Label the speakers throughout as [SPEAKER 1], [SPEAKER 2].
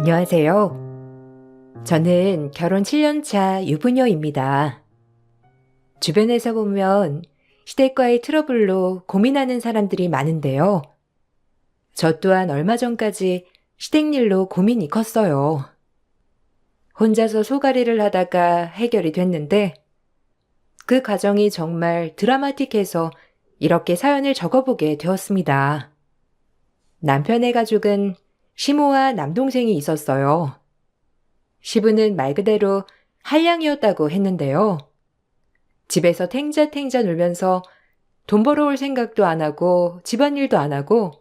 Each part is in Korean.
[SPEAKER 1] 안녕하세요. 저는 결혼 7년 차 유부녀입니다. 주변에서 보면 시댁과의 트러블로 고민하는 사람들이 많은데요. 저 또한 얼마 전까지 시댁 일로 고민이 컸어요. 혼자서 소가리를 하다가 해결이 됐는데 그 과정이 정말 드라마틱해서 이렇게 사연을 적어보게 되었습니다. 남편의 가족은 시모와 남동생이 있었어요. 시부는 말 그대로 한량이었다고 했는데요. 집에서 탱자탱자 놀면서 돈 벌어올 생각도 안 하고 집안일도 안 하고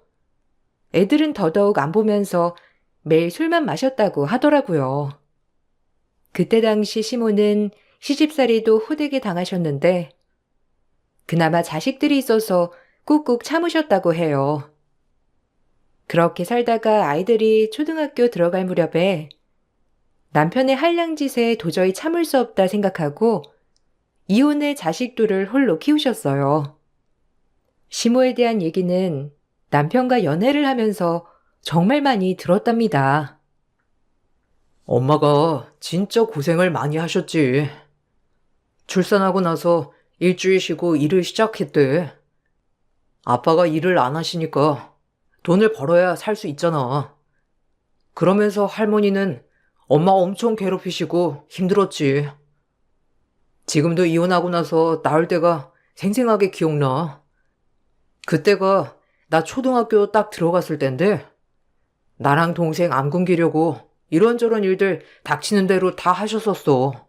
[SPEAKER 1] 애들은 더더욱 안 보면서 매일 술만 마셨다고 하더라고요. 그때 당시 시모는 시집살이도 호되게 당하셨는데 그나마 자식들이 있어서 꾹꾹 참으셨다고 해요. 그렇게 살다가 아이들이 초등학교 들어갈 무렵에 남편의 한량짓에 도저히 참을 수 없다 생각하고 이혼해 자식들을 홀로 키우셨어요. 시모에 대한 얘기는 남편과 연애를 하면서 정말 많이 들었답니다.
[SPEAKER 2] 엄마가 진짜 고생을 많이 하셨지. 출산하고 나서 일주일 쉬고 일을 시작했대. 아빠가 일을 안 하시니까 돈을 벌어야 살 수 있잖아. 그러면서 할머니는 엄마 엄청 괴롭히시고 힘들었지. 지금도 이혼하고 나서 나올 때가 생생하게 기억나. 그때가 나 초등학교 딱 들어갔을 땐데 나랑 동생 안 굶기려고 이런저런 일들 닥치는 대로 다 하셨었어.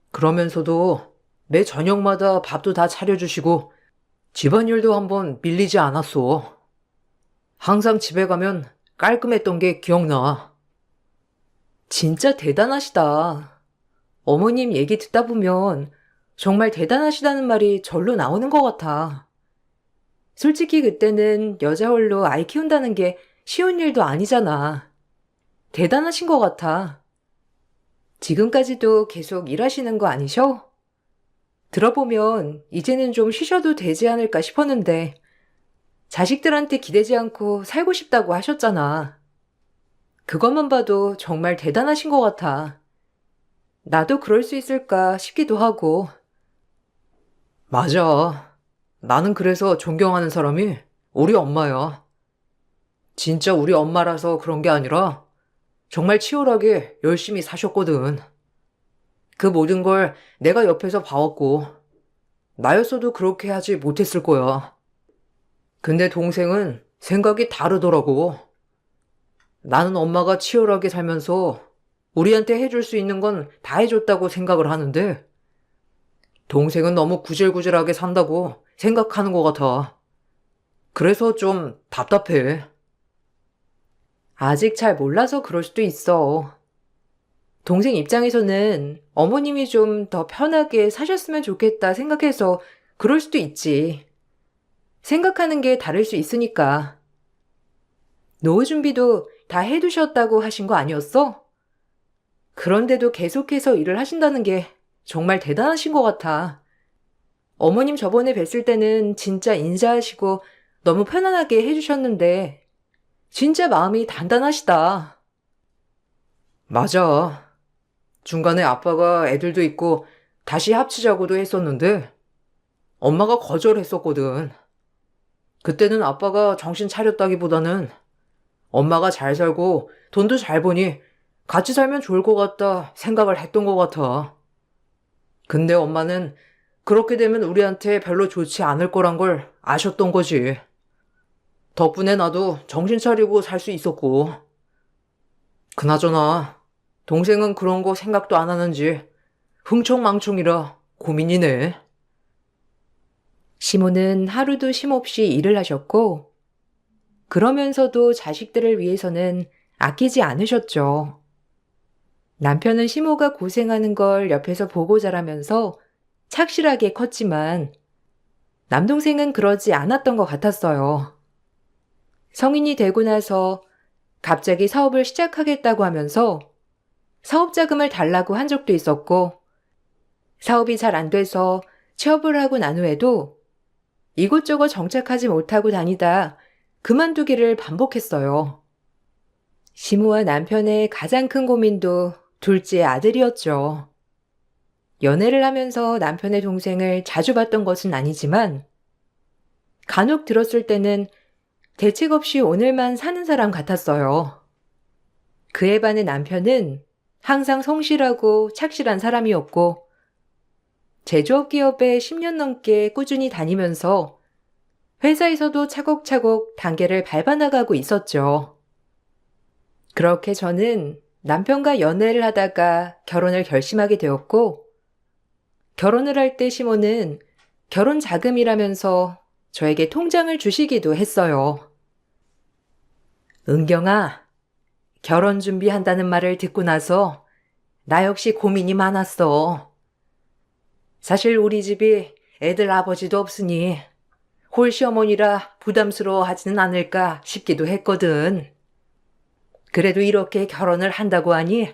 [SPEAKER 2] 그러면서도 매 저녁마다 밥도 다 차려주시고 집안일도 한번 밀리지 않았어. 항상 집에 가면 깔끔했던 게 기억나.
[SPEAKER 1] 진짜 대단하시다. 어머님 얘기 듣다 보면 정말 대단하시다는 말이 절로 나오는 것 같아. 솔직히 그때는 여자 홀로 아이 키운다는 게 쉬운 일도 아니잖아. 대단하신 것 같아. 지금까지도 계속 일하시는 거 아니셔? 들어보면 이제는 좀 쉬셔도 되지 않을까 싶었는데 자식들한테 기대지 않고 살고 싶다고 하셨잖아. 그것만 봐도 정말 대단하신 것 같아. 나도 그럴 수 있을까 싶기도 하고.
[SPEAKER 2] 맞아. 나는 그래서 존경하는 사람이 우리 엄마야. 진짜 우리 엄마라서 그런 게 아니라 정말 치열하게 열심히 사셨거든. 그 모든 걸 내가 옆에서 봐왔고, 나였어도 그렇게 하지 못했을 거야. 근데 동생은 생각이 다르더라고. 나는 엄마가 치열하게 살면서 우리한테 해줄 수 있는 건 다 해줬다고 생각을 하는데, 동생은 너무 구질구질하게 산다고 생각하는 것 같아. 그래서 좀 답답해.
[SPEAKER 1] 아직 잘 몰라서 그럴 수도 있어. 동생 입장에서는 어머님이 좀 더 편하게 사셨으면 좋겠다 생각해서 그럴 수도 있지. 생각하는 게 다를 수 있으니까. 노후 준비도 다 해두셨다고 하신 거 아니었어? 그런데도 계속해서 일을 하신다는 게 정말 대단하신 것 같아. 어머님 저번에 뵀을 때는 진짜 인사하시고 너무 편안하게 해주셨는데 진짜 마음이 단단하시다.
[SPEAKER 2] 맞아. 중간에 아빠가 애들도 있고 다시 합치자고도 했었는데 엄마가 거절했었거든. 그때는 아빠가 정신 차렸다기보다는 엄마가 잘 살고 돈도 잘 버니 같이 살면 좋을 것 같다 생각을 했던 것 같아. 근데 엄마는 그렇게 되면 우리한테 별로 좋지 않을 거란 걸 아셨던 거지. 덕분에 나도 정신 차리고 살 수 있었고. 그나저나 동생은 그런 거 생각도 안 하는지 흥청망청이라 고민이네.
[SPEAKER 1] 시모는 하루도 쉼없이 일을 하셨고 그러면서도 자식들을 위해서는 아끼지 않으셨죠. 남편은 시모가 고생하는 걸 옆에서 보고 자라면서 착실하게 컸지만 남동생은 그러지 않았던 것 같았어요. 성인이 되고 나서 갑자기 사업을 시작하겠다고 하면서 사업 자금을 달라고 한 적도 있었고 사업이 잘 안 돼서 취업을 하고 난 후에도 이곳저곳 정착하지 못하고 다니다 그만두기를 반복했어요. 시무와 남편의 가장 큰 고민도 둘째 아들이었죠. 연애를 하면서 남편의 동생을 자주 봤던 것은 아니지만 간혹 들었을 때는 대책 없이 오늘만 사는 사람 같았어요. 그에 반해 남편은 항상 성실하고 착실한 사람이었고 제조업 기업에 10년 넘게 꾸준히 다니면서 회사에서도 차곡차곡 단계를 밟아나가고 있었죠. 그렇게 저는 남편과 연애를 하다가 결혼을 결심하게 되었고 결혼을 할 때 시모는 결혼 자금이라면서 저에게 통장을 주시기도 했어요. 은경아, 결혼 준비한다는 말을 듣고 나서 나 역시 고민이 많았어. 사실 우리 집이 애들 아버지도 없으니 홀시어머니라 부담스러워하지는 않을까 싶기도 했거든. 그래도 이렇게 결혼을 한다고 하니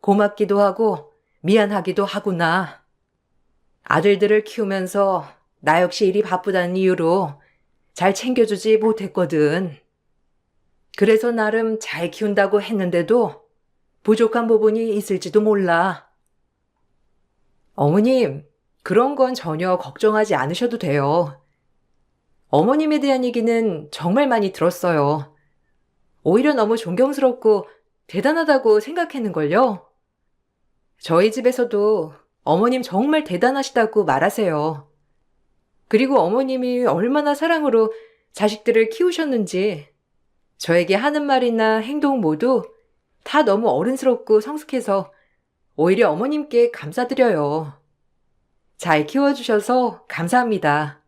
[SPEAKER 1] 고맙기도 하고 미안하기도 하구나. 아들들을 키우면서 나 역시 일이 바쁘다는 이유로 잘 챙겨주지 못했거든. 그래서 나름 잘 키운다고 했는데도 부족한 부분이 있을지도 몰라. 어머님, 그런 건 전혀 걱정하지 않으셔도 돼요. 어머님에 대한 얘기는 정말 많이 들었어요. 오히려 너무 존경스럽고 대단하다고 생각했는걸요. 저희 집에서도 어머님 정말 대단하시다고 말하세요. 그리고 어머님이 얼마나 사랑으로 자식들을 키우셨는지 저에게 하는 말이나 행동 모두 다 너무 어른스럽고 성숙해서 오히려 어머님께 감사드려요. 잘 키워주셔서 감사합니다.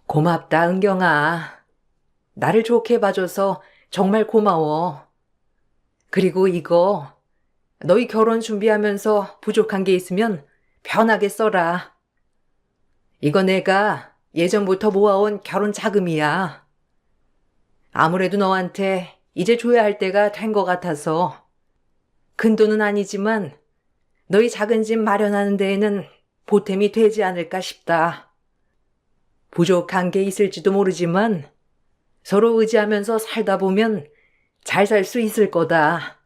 [SPEAKER 1] 고맙다, 은경아. 나를 좋게 봐줘서 정말 고마워. 그리고 이거, 너희 결혼 준비하면서 부족한 게 있으면 편하게 써라. 이거 내가 예전부터 모아온 결혼 자금이야. 아무래도 너한테 이제 줘야 할 때가 된 것 같아서 큰 돈은 아니지만 너희 작은 집 마련하는 데에는 보탬이 되지 않을까 싶다. 부족한 게 있을지도 모르지만 서로 의지하면서 살다 보면 잘 살 수 있을 거다.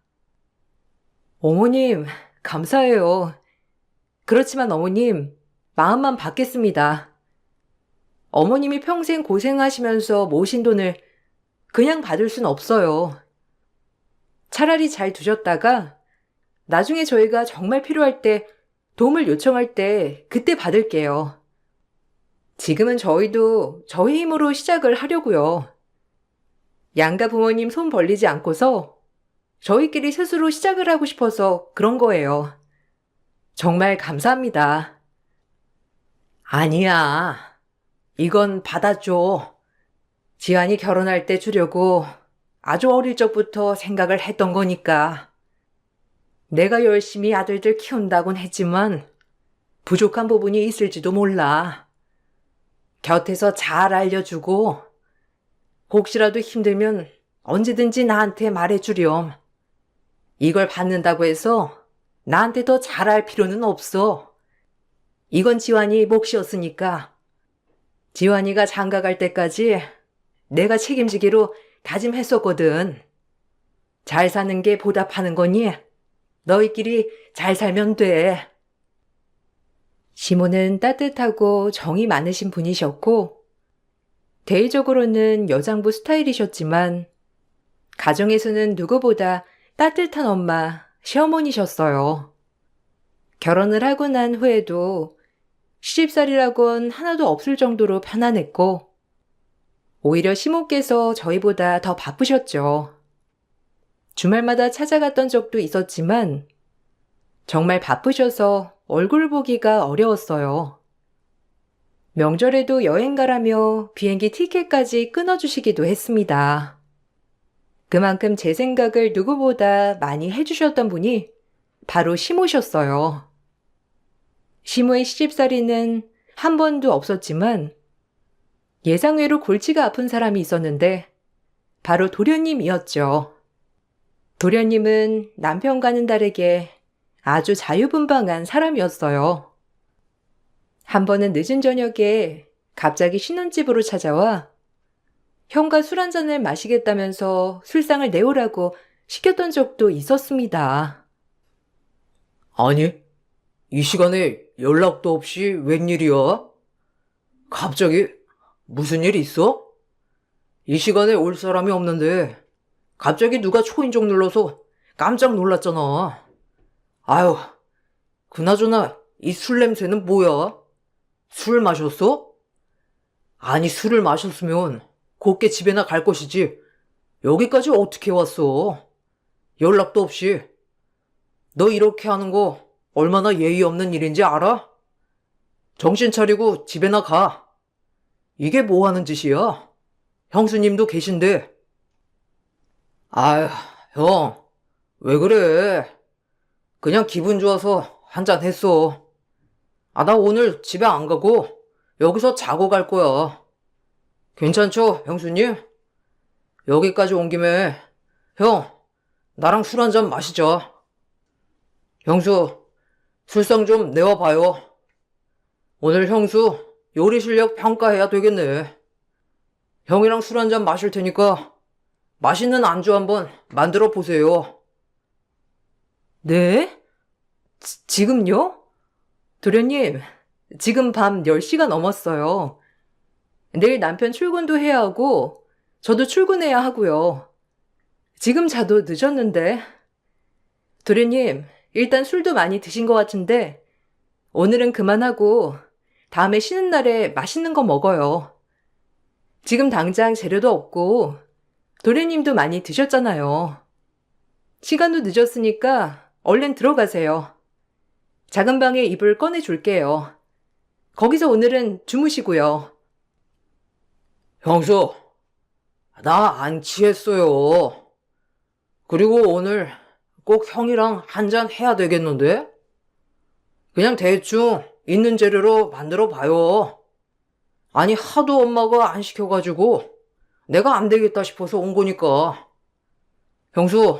[SPEAKER 1] 어머님, 감사해요. 그렇지만 어머님, 마음만 받겠습니다. 어머님이 평생 고생하시면서 모신 돈을 그냥 받을 순 없어요. 차라리 잘 두셨다가 나중에 저희가 정말 필요할 때 도움을 요청할 때 그때 받을게요. 지금은 저희도 저희 힘으로 시작을 하려고요. 양가 부모님 손 벌리지 않고서 저희끼리 스스로 시작을 하고 싶어서 그런 거예요. 정말 감사합니다. 아니야. 이건 받아줘. 지환이 결혼할 때 주려고 아주 어릴 적부터 생각을 했던 거니까. 내가 열심히 아들들 키운다곤 했지만 부족한 부분이 있을지도 몰라. 곁에서 잘 알려주고 혹시라도 힘들면 언제든지 나한테 말해주렴. 이걸 받는다고 해서 나한테 더 잘할 필요는 없어. 이건 지환이 몫이었으니까. 지환이가 장가 갈 때까지 내가 책임지기로 다짐했었거든. 잘 사는 게 보답하는 거니 너희끼리 잘 살면 돼. 시모는 따뜻하고 정이 많으신 분이셨고 대외적으로는 여장부 스타일이셨지만 가정에서는 누구보다 따뜻한 엄마, 시어머니셨어요. 결혼을 하고 난 후에도 시집살이라곤 하나도 없을 정도로 편안했고 오히려 시모께서 저희보다 더 바쁘셨죠. 주말마다 찾아갔던 적도 있었지만 정말 바쁘셔서 얼굴 보기가 어려웠어요. 명절에도 여행 가라며 비행기 티켓까지 끊어주시기도 했습니다. 그만큼 제 생각을 누구보다 많이 해주셨던 분이 바로 시모셨어요. 시모의 시집살이는 한 번도 없었지만 예상외로 골치가 아픈 사람이 있었는데 바로 도련님이었죠. 도련님은 남편과는 다르게 아주 자유분방한 사람이었어요. 한 번은 늦은 저녁에 갑자기 신혼집으로 찾아와 형과 술 한 잔을 마시겠다면서 술상을 내오라고 시켰던 적도 있었습니다.
[SPEAKER 2] 아니, 이 시간에 연락도 없이 웬일이야? 갑자기 무슨 일 있어? 이 시간에 올 사람이 없는데 갑자기 누가 초인종 눌러서 깜짝 놀랐잖아. 아유, 그나저나 이 술 냄새는 뭐야? 술 마셨어? 아니, 술을 마셨으면 곱게 집에나 갈 것이지. 여기까지 어떻게 왔어? 연락도 없이. 너 이렇게 하는 거 얼마나 예의 없는 일인지 알아? 정신 차리고 집에나 가. 이게 뭐 하는 짓이야? 형수님도 계신데. 아휴, 형, 왜 그래? 그냥 기분 좋아서 한잔 했어. 아, 나 오늘 집에 안 가고 여기서 자고 갈 거야. 괜찮죠, 형수님? 여기까지 온 김에 형, 나랑 술 한잔 마시자. 형수, 술상 좀 내와봐요. 오늘 형수 요리 실력 평가해야 되겠네. 형이랑 술 한잔 마실 테니까 맛있는 안주 한번 만들어 보세요.
[SPEAKER 1] 네? 지금요? 도련님, 지금 밤 10시가 넘었어요. 내일 남편 출근도 해야 하고, 저도 출근해야 하고요. 지금 자도 늦었는데. 도련님, 일단 술도 많이 드신 것 같은데, 오늘은 그만하고, 다음에 쉬는 날에 맛있는 거 먹어요. 지금 당장 재료도 없고, 도련님도 많이 드셨잖아요. 시간도 늦었으니까 얼른 들어가세요. 작은 방에 이불 꺼내줄게요. 거기서 오늘은 주무시고요.
[SPEAKER 2] 형수, 나 안 취했어요. 그리고 오늘 꼭 형이랑 한잔 해야 되겠는데? 그냥 대충 있는 재료로 만들어 봐요. 아니, 하도 엄마가 안 시켜가지고 내가 안 되겠다 싶어서 온 거니까. 형수,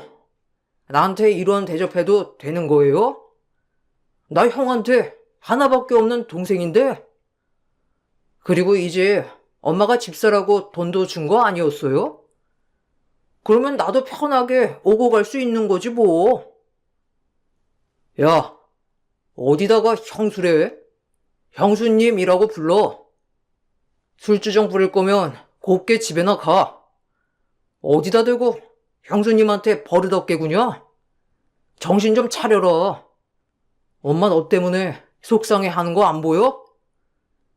[SPEAKER 2] 나한테 이런 대접해도 되는 거예요? 나 형한테 하나밖에 없는 동생인데? 그리고 이제 엄마가 집사라고 돈도 준 거 아니었어요? 그러면 나도 편하게 오고 갈 수 있는 거지 뭐. 야, 어디다가 형수래? 형수님이라고 불러. 술주정 부릴 거면 곱게 집에나 가. 어디다 대고 형수님한테 버릇없게 구냐? 정신 좀 차려라. 엄마 너 때문에 속상해 하는 거 안 보여?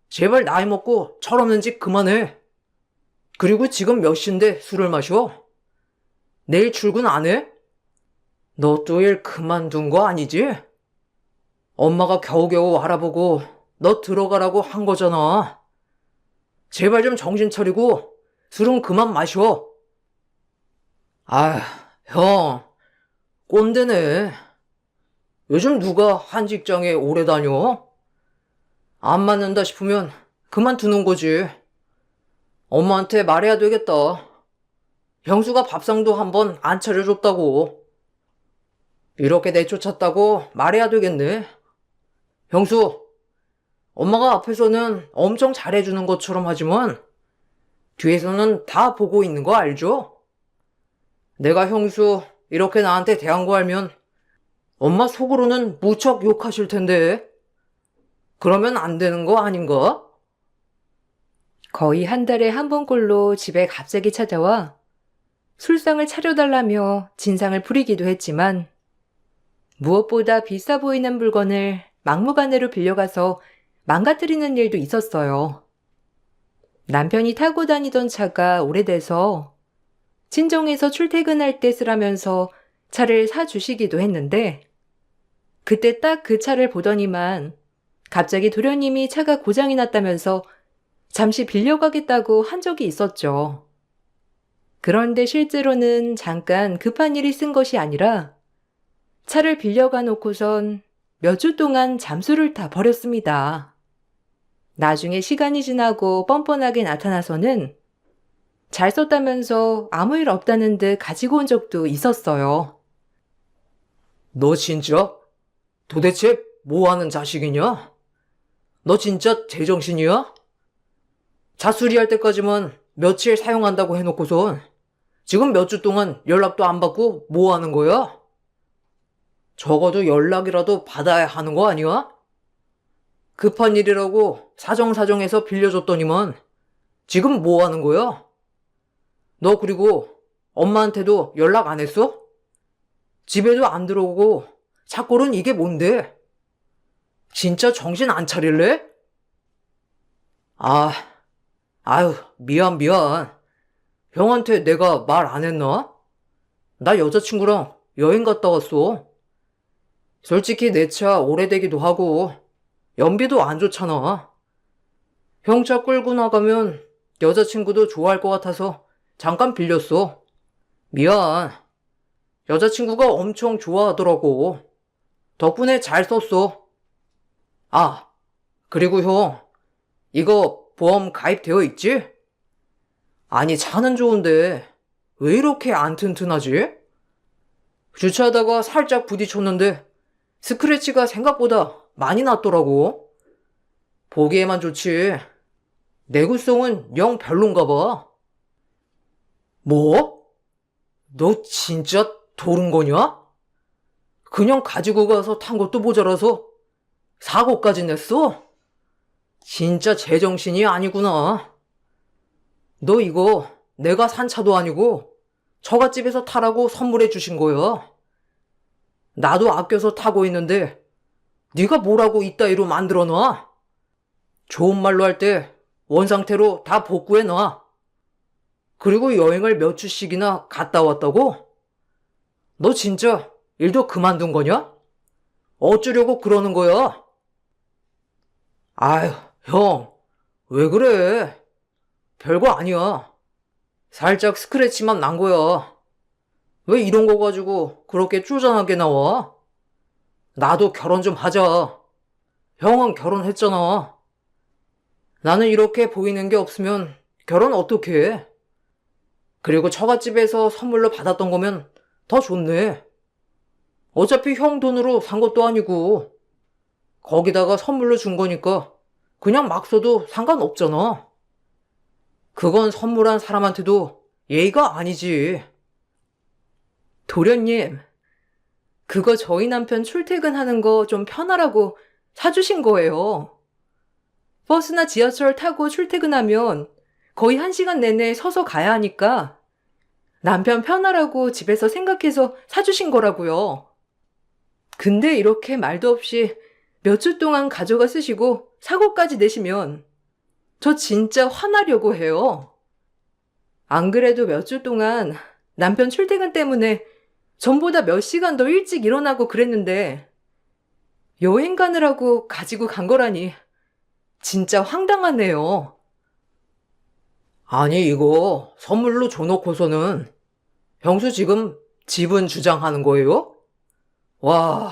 [SPEAKER 2] 제발 나이 먹고 철없는 짓 그만해. 그리고 지금 몇 시인데 술을 마셔? 내일 출근 안 해? 너 또 일 그만둔 거 아니지? 엄마가 겨우겨우 알아보고 너 들어가라고 한 거잖아. 제발 좀 정신 차리고 술은 그만 마셔. 아, 형, 꼰대네. 요즘 누가 한 직장에 오래 다녀? 안 맞는다 싶으면 그만두는 거지. 엄마한테 말해야 되겠다. 형수가 밥상도 한번 안 차려줬다고. 이렇게 내쫓았다고 말해야 되겠네. 형수, 엄마가 앞에서는 엄청 잘해주는 것처럼 하지만 뒤에서는 다 보고 있는 거 알죠? 내가 형수 이렇게 나한테 대한 거 알면 엄마 속으로는 무척 욕하실 텐데. 그러면 안 되는 거 아닌가?
[SPEAKER 1] 거의 한 달에 한 번꼴로 집에 갑자기 찾아와 술상을 차려달라며 진상을 부리기도 했지만 무엇보다 비싸 보이는 물건을 막무가내로 빌려가서 망가뜨리는 일도 있었어요. 남편이 타고 다니던 차가 오래돼서 친정에서 출퇴근할 때 쓰라면서 차를 사주시기도 했는데 그때 딱 그 차를 보더니만 갑자기 도련님이 차가 고장이 났다면서 잠시 빌려가겠다고 한 적이 있었죠. 그런데 실제로는 잠깐 급한 일이 쓴 것이 아니라 차를 빌려가 놓고선 몇 주 동안 잠수를 타 버렸습니다. 나중에 시간이 지나고 뻔뻔하게 나타나서는 잘 썼다면서 아무 일 없다는 듯 가지고 온 적도 있었어요.
[SPEAKER 2] 너 진짜? 도대체 뭐 하는 자식이냐? 너 진짜 제정신이야? 자수리할 때까지만 며칠 사용한다고 해놓고선 지금 몇 주 동안 연락도 안 받고 뭐 하는 거야? 적어도 연락이라도 받아야 하는 거 아니야? 급한 일이라고 사정사정해서 빌려줬더니만 지금 뭐 하는 거야? 너 그리고 엄마한테도 연락 안 했어? 집에도 안 들어오고 자꾸는 이게 뭔데? 진짜 정신 안 차릴래? 아, 아유, 미안. 형한테 내가 말 안 했나? 나 여자친구랑 여행 갔다 왔어. 솔직히 내 차 오래되기도 하고 연비도 안 좋잖아. 형 차 끌고 나가면 여자친구도 좋아할 것 같아서 잠깐 빌렸어. 미안. 여자친구가 엄청 좋아하더라고. 덕분에 잘 썼어. 아, 그리고 형, 이거 보험 가입되어 있지? 아니, 차는 좋은데 왜 이렇게 안 튼튼하지? 주차하다가 살짝 부딪혔는데 스크래치가 생각보다 많이 났더라고. 보기에만 좋지 내구성은 영 별론가 봐. 뭐? 너 진짜 도른 거냐? 그냥 가지고 가서 탄 것도 모자라서 사고까지 냈어? 진짜 제정신이 아니구나. 너 이거 내가 산 차도 아니고 처갓집에서 타라고 선물해 주신 거야. 나도 아껴서 타고 있는데 네가 뭐라고 이따위로 만들어 놔? 좋은 말로 할 때 원상태로 다 복구해 놔. 그리고 여행을 몇 주씩이나 갔다 왔다고? 너 진짜 일도 그만둔 거냐? 어쩌려고 그러는 거야? 아휴, 형, 왜 그래? 별거 아니야. 살짝 스크래치만 난 거야. 왜 이런 거 가지고 그렇게 쪼잔하게 나와? 나도 결혼 좀 하자. 형은 결혼했잖아. 나는 이렇게 보이는 게 없으면 결혼 어떻게 해? 그리고 처갓집에서 선물로 받았던 거면 더 좋네. 어차피 형 돈으로 산 것도 아니고 거기다가 선물로 준 거니까 그냥 막 써도 상관없잖아. 그건 선물한 사람한테도 예의가 아니지.
[SPEAKER 1] 도련님, 그거 저희 남편 출퇴근하는 거 좀 편하라고 사주신 거예요. 버스나 지하철 타고 출퇴근하면 거의 1시간 내내 서서 가야 하니까 남편 편하라고 집에서 생각해서 사주신 거라고요. 근데 이렇게 말도 없이 몇 주 동안 가져가 쓰시고 사고까지 내시면 저 진짜 화나려고 해요. 안 그래도 몇 주 동안 남편 출퇴근 때문에 전보다 몇 시간 더 일찍 일어나고 그랬는데 여행 가느라고 가지고 간 거라니 진짜 황당하네요.
[SPEAKER 2] 아니, 이거 선물로 줘놓고서는 형수 지금 지분 주장하는 거예요? 와,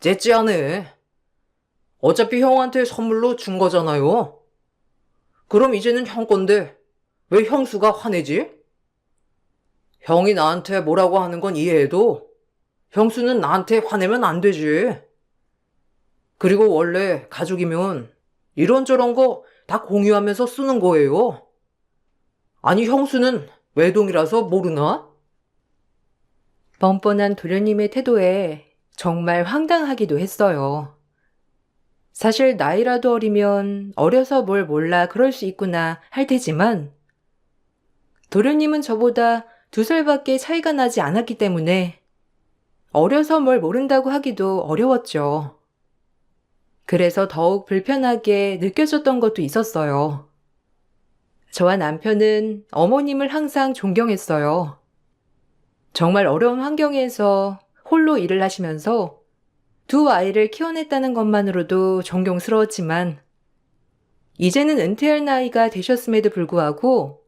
[SPEAKER 2] 째째하네. 어차피 형한테 선물로 준 거잖아요. 그럼 이제는 형 건데 왜 형수가 화내지? 형이 나한테 뭐라고 하는 건 이해해도 형수는 나한테 화내면 안 되지. 그리고 원래 가족이면 이런저런 거 다 공유하면서 쓰는 거예요. 아니, 형수는 외동이라서 모르나?
[SPEAKER 1] 뻔뻔한 도련님의 태도에 정말 황당하기도 했어요. 사실 나이라도 어리면 어려서 뭘 몰라 그럴 수 있구나 할 테지만 도련님은 저보다 2살밖에 차이가 나지 않았기 때문에 어려서 뭘 모른다고 하기도 어려웠죠. 그래서 더욱 불편하게 느껴졌던 것도 있었어요. 저와 남편은 어머님을 항상 존경했어요. 정말 어려운 환경에서 홀로 일을 하시면서 2 아이를 키워냈다는 것만으로도 존경스러웠지만 이제는 은퇴할 나이가 되셨음에도 불구하고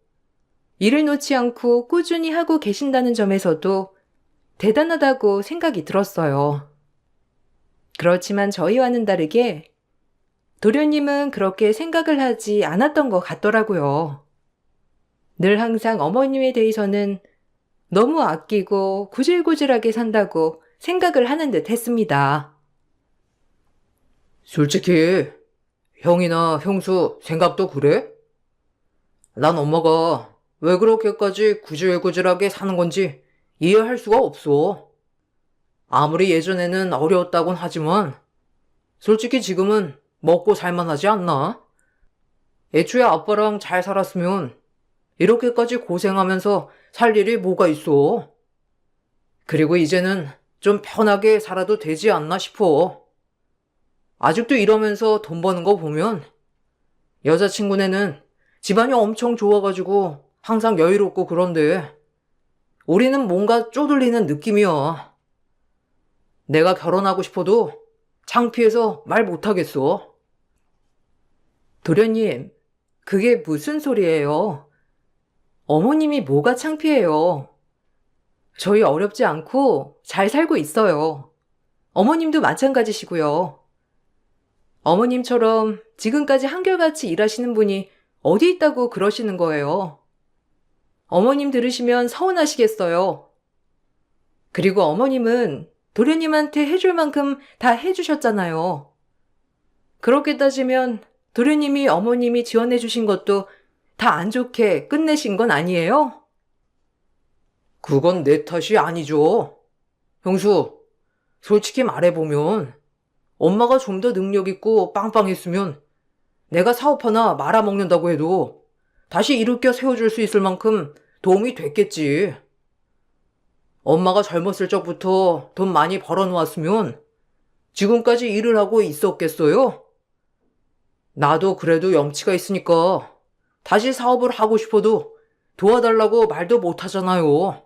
[SPEAKER 1] 일을 놓지 않고 꾸준히 하고 계신다는 점에서도 대단하다고 생각이 들었어요. 그렇지만 저희와는 다르게 도련님은 그렇게 생각을 하지 않았던 것 같더라고요. 늘 항상 어머님에 대해서는 너무 아끼고 구질구질하게 산다고 생각을 하는 듯 했습니다.
[SPEAKER 2] 솔직히 형이나 형수 생각도 그래? 난 엄마가 왜 그렇게까지 구질구질하게 사는 건지 이해할 수가 없어. 아무리 예전에는 어려웠다곤 하지만 솔직히 지금은 먹고 살만하지 않나? 애초에 아빠랑 잘 살았으면 이렇게까지 고생하면서 살 일이 뭐가 있어. 그리고 이제는 좀 편하게 살아도 되지 않나 싶어. 아직도 이러면서 돈 버는 거 보면 여자친구네는 집안이 엄청 좋아가지고 항상 여유롭고 그런데 우리는 뭔가 쪼들리는 느낌이야. 내가 결혼하고 싶어도 창피해서 말 못하겠어.
[SPEAKER 1] 도련님, 그게 무슨 소리예요? 어머님이 뭐가 창피해요? 저희 어렵지 않고 잘 살고 있어요. 어머님도 마찬가지시고요. 어머님처럼 지금까지 한결같이 일하시는 분이 어디 있다고 그러시는 거예요? 어머님 들으시면 서운하시겠어요. 그리고 어머님은 도련님한테 해줄 만큼 다 해주셨잖아요. 그렇게 따지면 도련님이 어머님이 지원해 주신 것도 다 안 좋게 끝내신 건 아니에요?
[SPEAKER 2] 그건 내 탓이 아니죠. 형수, 솔직히 말해보면 엄마가 좀 더 능력 있고 빵빵했으면 내가 사업 하나 말아먹는다고 해도 다시 일으켜 세워줄 수 있을 만큼 도움이 됐겠지. 엄마가 젊었을 적부터 돈 많이 벌어놓았으면 지금까지 일을 하고 있었겠어요? 나도 그래도 염치가 있으니까 다시 사업을 하고 싶어도 도와달라고 말도 못하잖아요.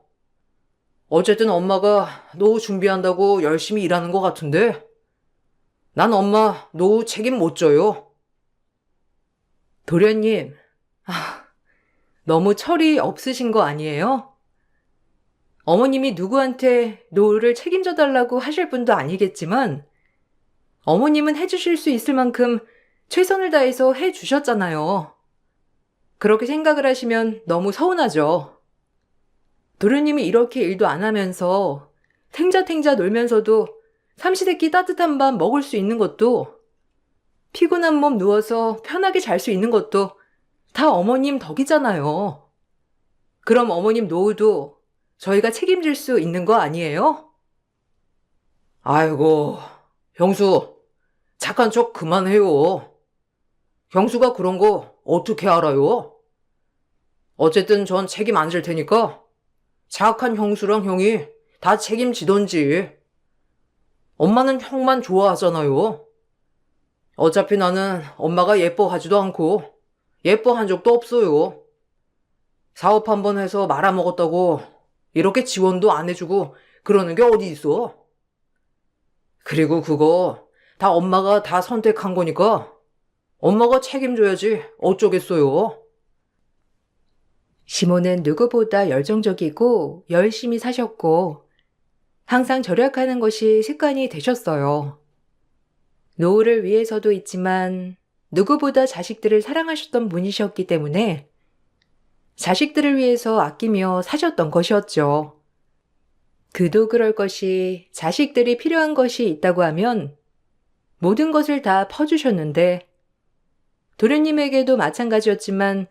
[SPEAKER 2] 어쨌든 엄마가 노후 준비한다고 열심히 일하는 것 같은데 난 엄마 노후 책임 못 져요.
[SPEAKER 1] 도련님, 너무 철이 없으신 거 아니에요? 어머님이 누구한테 노후를 책임져 달라고 하실 분도 아니겠지만 어머님은 해주실 수 있을 만큼 최선을 다해서 해주셨잖아요. 그렇게 생각을 하시면 너무 서운하죠. 도련님이 이렇게 일도 안 하면서 탱자탱자 놀면서도 삼시세끼 따뜻한 밥 먹을 수 있는 것도 피곤한 몸 누워서 편하게 잘 수 있는 것도 다 어머님 덕이잖아요. 그럼 어머님 노후도 저희가 책임질 수 있는 거 아니에요?
[SPEAKER 2] 아이고, 형수, 착한 척 그만해요. 형수가 그런 거 어떻게 알아요? 어쨌든 전 책임 안 질 테니까 착한 형수랑 형이 다 책임지던지. 엄마는 형만 좋아하잖아요. 어차피 나는 엄마가 예뻐하지도 않고 예뻐한 적도 없어요. 사업 한번 해서 말아먹었다고 이렇게 지원도 안 해주고 그러는 게 어디 있어? 그리고 그거 다 엄마가 다 선택한 거니까 엄마가 책임져야지 어쩌겠어요.
[SPEAKER 1] 시모는 누구보다 열정적이고 열심히 사셨고 항상 절약하는 것이 습관이 되셨어요. 노후를 위해서도 있지만 누구보다 자식들을 사랑하셨던 분이셨기 때문에 자식들을 위해서 아끼며 사셨던 것이었죠. 그도 그럴 것이 자식들이 필요한 것이 있다고 하면 모든 것을 다 퍼주셨는데 도련님에게도 마찬가지였지만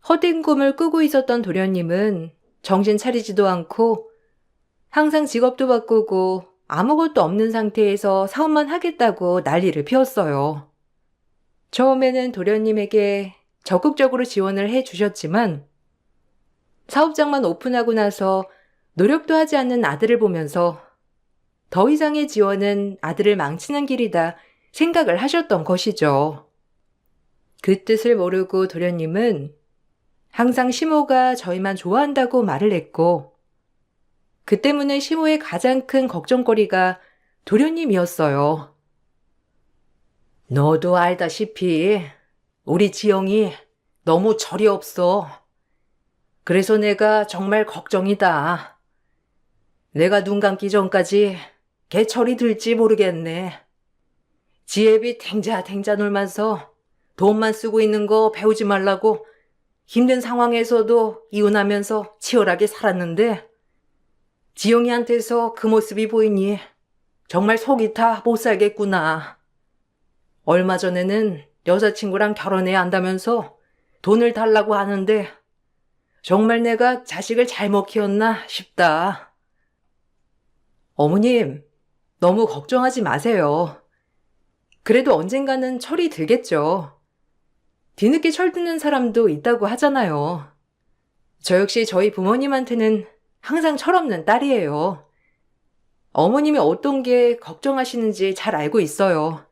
[SPEAKER 1] 헛된 꿈을 꾸고 있었던 도련님은 정신 차리지도 않고 항상 직업도 바꾸고 아무것도 없는 상태에서 사업만 하겠다고 난리를 피웠어요. 처음에는 도련님에게 적극적으로 지원을 해주셨지만 사업장만 오픈하고 나서 노력도 하지 않는 아들을 보면서 더 이상의 지원은 아들을 망치는 길이다 생각을 하셨던 것이죠. 그 뜻을 모르고 도련님은 항상 시모가 저희만 좋아한다고 말을 했고 그 때문에 시모의 가장 큰 걱정거리가 도련님이었어요. 너도 알다시피 우리 지영이 너무 철이 없어. 그래서 내가 정말 걱정이다. 내가 눈 감기 전까지 걔 철이 들지 모르겠네. 지혜비 탱자탱자 놀면서 돈만 쓰고 있는 거 배우지 말라고 힘든 상황에서도 이혼하면서 치열하게 살았는데 지영이한테서 그 모습이 보이니 정말 속이 다 못 살겠구나. 얼마 전에는 여자친구랑 결혼해야 한다면서 돈을 달라고 하는데 정말 내가 자식을 잘못 키웠나 싶다. 어머님, 너무 걱정하지 마세요. 그래도 언젠가는 철이 들겠죠. 뒤늦게 철드는 사람도 있다고 하잖아요. 저 역시 저희 부모님한테는 항상 철없는 딸이에요. 어머님이 어떤 게 걱정하시는지 잘 알고 있어요.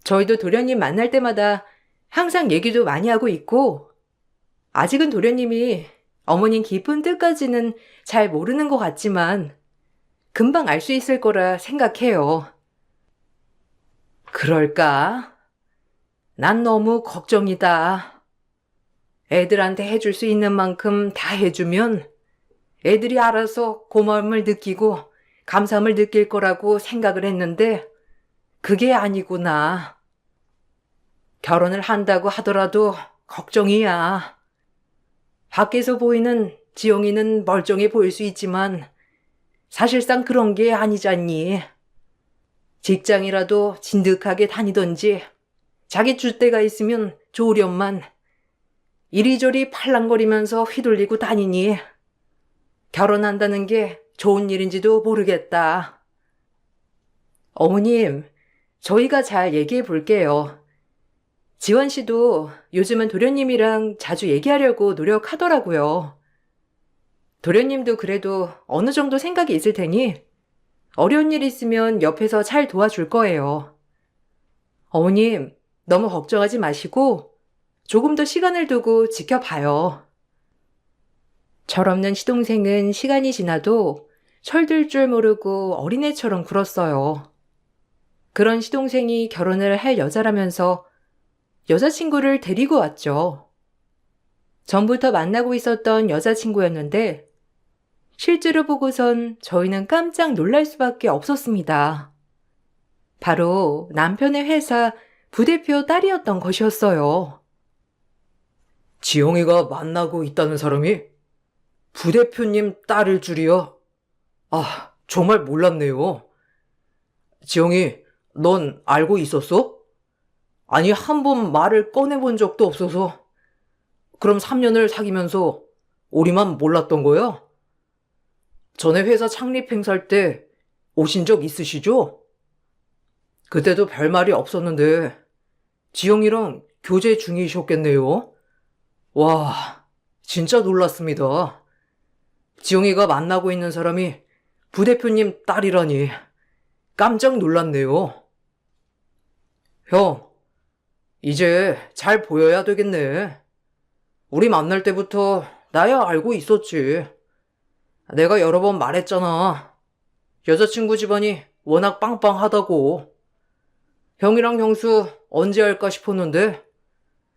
[SPEAKER 1] 저희도 도련님 만날 때마다 항상 얘기도 많이 하고 있고, 아직은 도련님이 어머님 깊은 뜻까지는 잘 모르는 것 같지만, 금방 알 수 있을 거라 생각해요. 그럴까? 난 너무 걱정이다. 애들한테 해줄 수 있는 만큼 다 해주면 애들이 알아서 고마움을 느끼고 감사함을 느낄 거라고 생각을 했는데 그게 아니구나. 결혼을 한다고 하더라도 걱정이야. 밖에서 보이는 지영이는 멀쩡해 보일 수 있지만 사실상 그런 게 아니잖니. 직장이라도 진득하게 다니던지 자기 줏대가 있으면 좋으련만 이리저리 팔랑거리면서 휘둘리고 다니니 결혼한다는 게 좋은 일인지도 모르겠다. 어머님, 저희가 잘 얘기해 볼게요. 지원 씨도 요즘은 도련님이랑 자주 얘기하려고 노력하더라고요. 도련님도 그래도 어느 정도 생각이 있을 테니 어려운 일 있으면 옆에서 잘 도와줄 거예요. 어머님, 너무 걱정하지 마시고 조금 더 시간을 두고 지켜봐요. 철없는 시동생은 시간이 지나도 철들 줄 모르고 어린애처럼 굴었어요. 그런 시동생이 결혼을 할 여자라면서 여자친구를 데리고 왔죠. 전부터 만나고 있었던 여자친구였는데 실제로 보고선 저희는 깜짝 놀랄 수밖에 없었습니다. 바로 남편의 회사 부대표 딸이었던 것이었어요.
[SPEAKER 2] 지영이가 만나고 있다는 사람이 부대표님 딸일 줄이야. 아, 정말 몰랐네요. 지영이, 넌 알고 있었어? 아니, 한 번 말을 꺼내본 적도 없어서. 그럼 3년을 사귀면서 우리만 몰랐던 거야? 전에 회사 창립 행사할 때 오신 적 있으시죠? 그때도 별말이 없었는데 지영이랑 교제 중이셨겠네요. 와, 진짜 놀랐습니다. 지영이가 만나고 있는 사람이 부대표님 딸이라니 깜짝 놀랐네요. 형, 이제 잘 보여야 되겠네. 우리 만날 때부터 나야 알고 있었지. 내가 여러 번 말했잖아. 여자친구 집안이 워낙 빵빵하다고. 형이랑 형수 언제 할까 싶었는데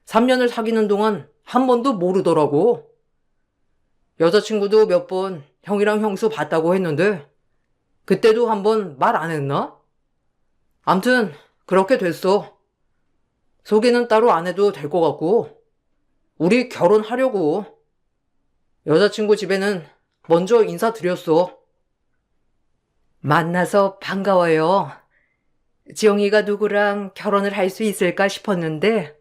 [SPEAKER 2] 3년을 사귀는 동안 한 번도 모르더라고. 여자친구도 몇 번 형이랑 형수 봤다고 했는데 그때도 한 번 말 안 했나? 암튼 그렇게 됐어. 소개는 따로 안 해도 될 것 같고 우리 결혼하려고. 여자친구 집에는 먼저 인사드렸어. 만나서 반가워요. 지영이가 누구랑 결혼을 할 수 있을까 싶었는데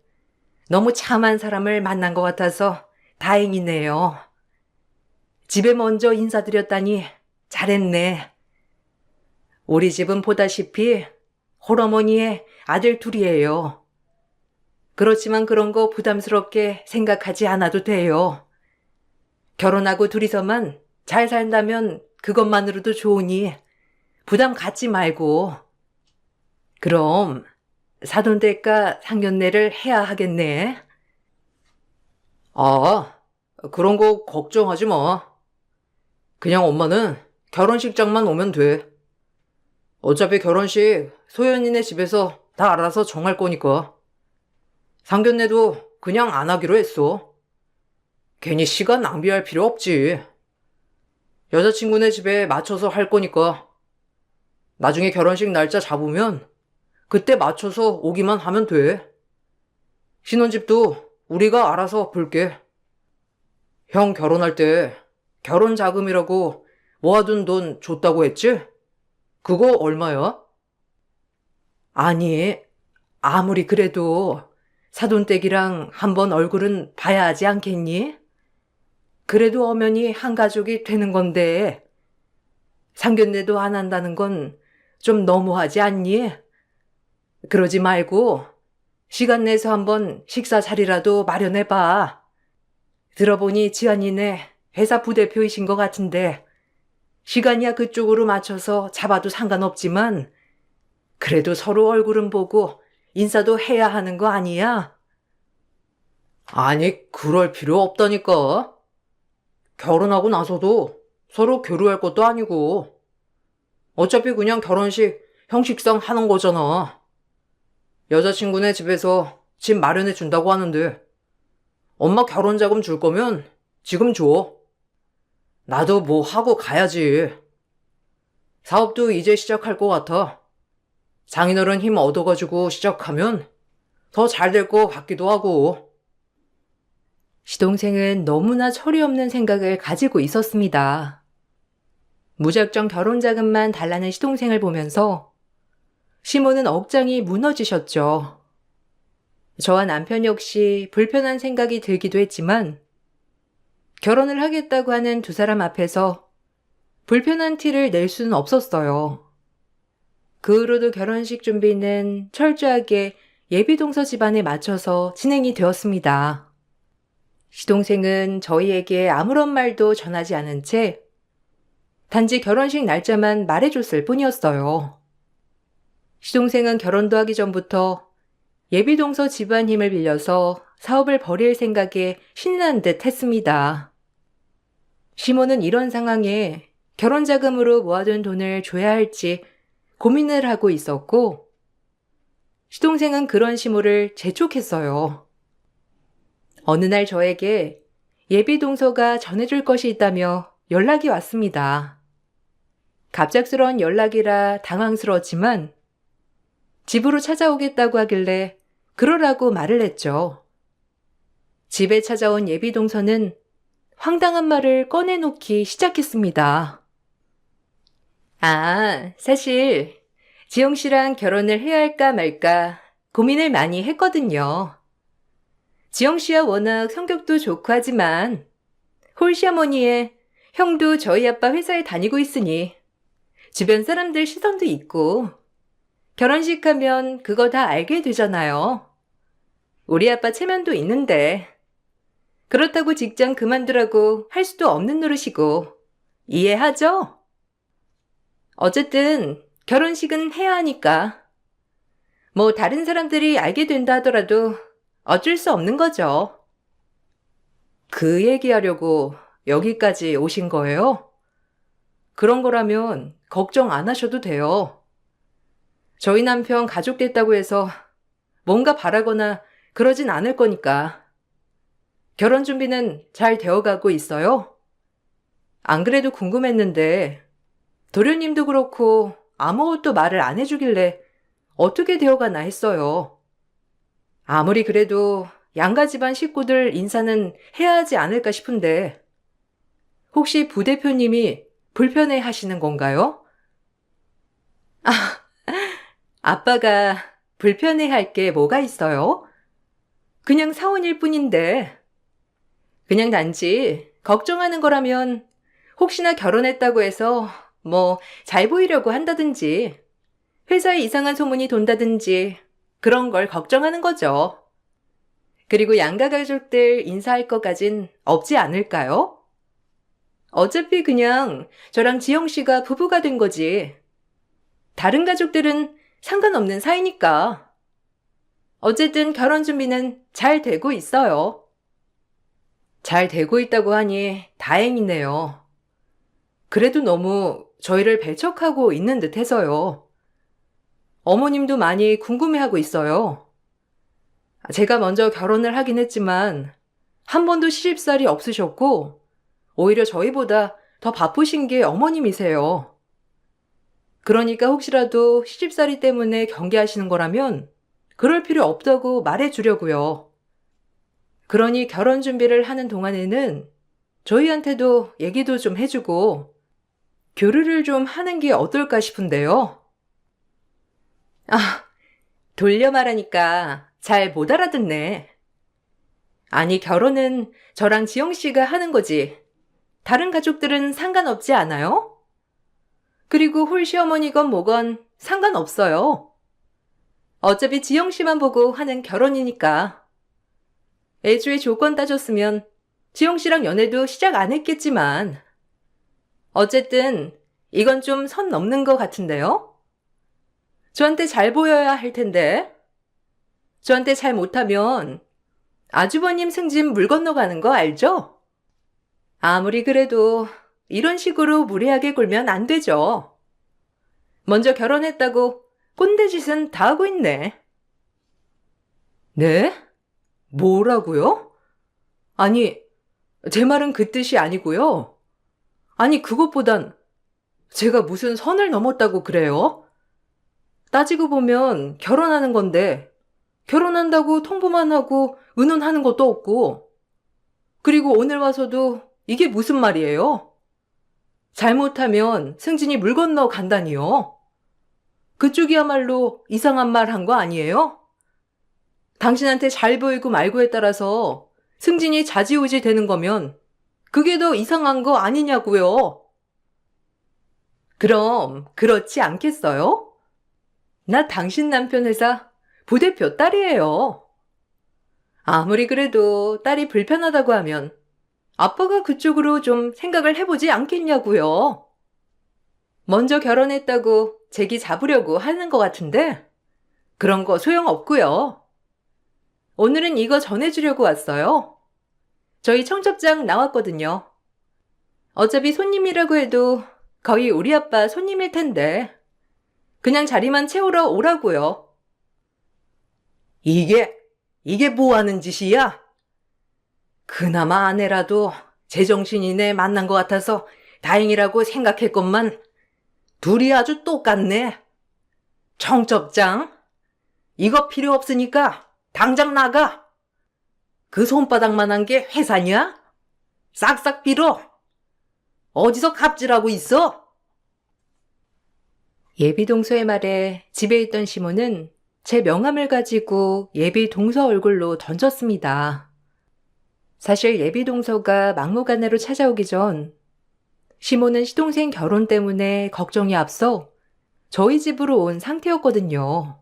[SPEAKER 2] 너무 참한 사람을 만난 것 같아서 다행이네요. 집에 먼저 인사드렸다니 잘했네. 우리 집은 보다시피 홀어머니의 아들 둘이에요. 그렇지만 그런 거 부담스럽게 생각하지 않아도 돼요. 결혼하고 둘이서만 잘 산다면 그것만으로도 좋으니 부담 갖지 말고. 그럼 사돈댁과 상견례를 해야 하겠네. 아, 그런 거 걱정하지 마. 그냥 엄마는 결혼식장만 오면 돼. 어차피 결혼식 소연이네 집에서 다 알아서 정할 거니까. 상견례도 그냥 안 하기로 했어. 괜히 시간 낭비할 필요 없지. 여자친구네 집에 맞춰서 할 거니까. 나중에 결혼식 날짜 잡으면 그때 맞춰서 오기만 하면 돼. 신혼집도 우리가 알아서 볼게. 형 결혼할 때 결혼 자금이라고 모아둔 돈 줬다고 했지? 그거 얼마야? 아니, 아무리 그래도 사돈댁이랑 한번 얼굴은 봐야 하지 않겠니? 그래도 엄연히 한 가족이 되는 건데 상견례도 안 한다는 건 좀 너무하지 않니? 그러지 말고 시간 내서 한번 식사 자리라도 마련해봐. 들어보니 지안이네 회사 부대표이신 것 같은데 시간이야 그쪽으로 맞춰서 잡아도 상관없지만 그래도 서로 얼굴은 보고 인사도 해야 하는 거 아니야? 아니, 그럴 필요 없다니까. 결혼하고 나서도 서로 교류할 것도 아니고 어차피 그냥 결혼식 형식상 하는 거잖아. 여자친구네 집에서 집 마련해 준다고 하는데 엄마 결혼 자금 줄 거면 지금 줘. 나도 뭐 하고 가야지. 사업도 이제 시작할 것 같아. 장인어른 힘 얻어가지고 시작하면 더 잘 될 것 같기도 하고.
[SPEAKER 1] 시동생은 너무나 철이 없는 생각을 가지고 있었습니다. 무작정 결혼 자금만 달라는 시동생을 보면서 시모는 억장이 무너지셨죠. 저와 남편 역시 불편한 생각이 들기도 했지만 결혼을 하겠다고 하는 두 사람 앞에서 불편한 티를 낼 수는 없었어요. 그 후로도 결혼식 준비는 철저하게 예비동서 집안에 맞춰서 진행이 되었습니다. 시동생은 저희에게 아무런 말도 전하지 않은 채 단지 결혼식 날짜만 말해줬을 뿐이었어요. 시동생은 결혼도 하기 전부터 예비동서 집안 힘을 빌려서 사업을 벌일 생각에 신이 난 듯 했습니다. 시모는 이런 상황에 결혼 자금으로 모아둔 돈을 줘야 할지 고민을 하고 있었고, 시동생은 그런 시모를 재촉했어요. 어느 날 저에게 예비동서가 전해줄 것이 있다며 연락이 왔습니다. 갑작스러운 연락이라 당황스러웠지만 집으로 찾아오겠다고 하길래 그러라고 말을 했죠. 집에 찾아온 예비동서는 황당한 말을 꺼내놓기 시작했습니다. 사실 지영 씨랑 결혼을 해야 할까 말까 고민을 많이 했거든요. 지영 씨와 워낙 성격도 좋고 하지만 홀시어머니의 형도 저희 아빠 회사에 다니고 있으니 주변 사람들 시선도 있고 결혼식 하면 그거 다 알게 되잖아요. 우리 아빠 체면도 있는데 그렇다고 직장 그만두라고 할 수도 없는 노릇이고 이해하죠? 어쨌든 결혼식은 해야 하니까 뭐 다른 사람들이 알게 된다 하더라도 어쩔 수 없는 거죠. 그 얘기하려고 여기까지 오신 거예요? 그런 거라면 걱정 안 하셔도 돼요. 저희 남편 가족 됐다고 해서 뭔가 바라거나 그러진 않을 거니까. 결혼 준비는 잘 되어가고 있어요? 안 그래도 궁금했는데 도련님도 그렇고 아무것도 말을 안 해주길래 어떻게 되어가나 했어요. 아무리 그래도 양가 집안 식구들 인사는 해야 하지 않을까 싶은데 혹시 부대표님이 불편해 하시는 건가요? 아빠가 불편해 할 게 뭐가 있어요? 그냥 사원일 뿐인데 그냥 단지 걱정하는 거라면 혹시나 결혼했다고 해서 뭐 잘 보이려고 한다든지 회사에 이상한 소문이 돈다든지 그런 걸 걱정하는 거죠. 그리고 양가 가족들 인사할 것까진 없지 않을까요? 어차피 그냥 저랑 지영 씨가 부부가 된 거지. 다른 가족들은 상관없는 사이니까. 어쨌든 결혼 준비는 잘 되고 있어요. 잘 되고 있다고 하니 다행이네요. 그래도 너무 저희를 배척하고 있는 듯 해서요. 어머님도 많이 궁금해하고 있어요. 제가 먼저 결혼을 하긴 했지만 한 번도 시집살이 없으셨고 오히려 저희보다 더 바쁘신 게 어머님이세요. 그러니까 혹시라도 시집살이 때문에 경계하시는 거라면 그럴 필요 없다고 말해주려고요. 그러니 결혼 준비를 하는 동안에는 저희한테도 얘기도 좀 해주고 교류를 좀 하는 게 어떨까 싶은데요. 돌려 말하니까 잘 못 알아듣네. 아니, 결혼은 저랑 지영 씨가 하는 거지. 다른 가족들은 상관없지 않아요? 그리고 홀시어머니건 뭐건 상관없어요. 어차피 지영 씨만 보고 하는 결혼이니까. 애초에 조건 따졌으면 지영 씨랑 연애도 시작 안 했겠지만. 어쨌든 이건 좀 선 넘는 것 같은데요? 저한테 잘 보여야 할 텐데. 저한테 잘 못하면 아주버님 승진 물 건너가는 거 알죠? 아무리 그래도 이런 식으로 무리하게 굴면 안 되죠. 먼저 결혼했다고 꼰대짓은 다 하고 있네. 네? 뭐라고요? 아니, 제 말은 그 뜻이 아니고요. 아니, 그것보단 제가 무슨 선을 넘었다고 그래요? 따지고 보면 결혼하는 건데 결혼한다고 통보만 하고 의논하는 것도 없고 그리고 오늘 와서도 이게 무슨 말이에요? 잘못하면 승진이 물 건너 간다니요. 그쪽이야말로 이상한 말 한 거 아니에요? 당신한테 잘 보이고 말고에 따라서 승진이 좌지우지 되는 거면 그게 더 이상한 거 아니냐고요. 그럼 그렇지 않겠어요? 나 당신 남편 회사 부대표 딸이에요. 아무리 그래도 딸이 불편하다고 하면 아빠가 그쪽으로 좀 생각을 해보지 않겠냐고요. 먼저 결혼했다고 제기 잡으려고 하는 것 같은데 그런 거 소용없고요. 오늘은 이거 전해주려고 왔어요. 저희 청첩장 나왔거든요. 어차피 손님이라고 해도 거의 우리 아빠 손님일 텐데 그냥 자리만 채우러 오라고요. 이게 뭐 하는 짓이야? 그나마 아내라도 제정신이네 만난 것 같아서 다행이라고 생각했건만 둘이 아주 똑같네. 청첩장? 이거 필요 없으니까 당장 나가. 그 손바닥만한 게 회사냐? 싹싹 빌어. 어디서 갑질하고 있어? 예비 동서의 말에 집에 있던 시몬은 제 명함을 가지고 예비 동서 얼굴로 던졌습니다. 사실 예비 동서가 막무가내로 찾아오기 전 시몬은 시동생 결혼 때문에 걱정이 앞서 저희 집으로 온 상태였거든요.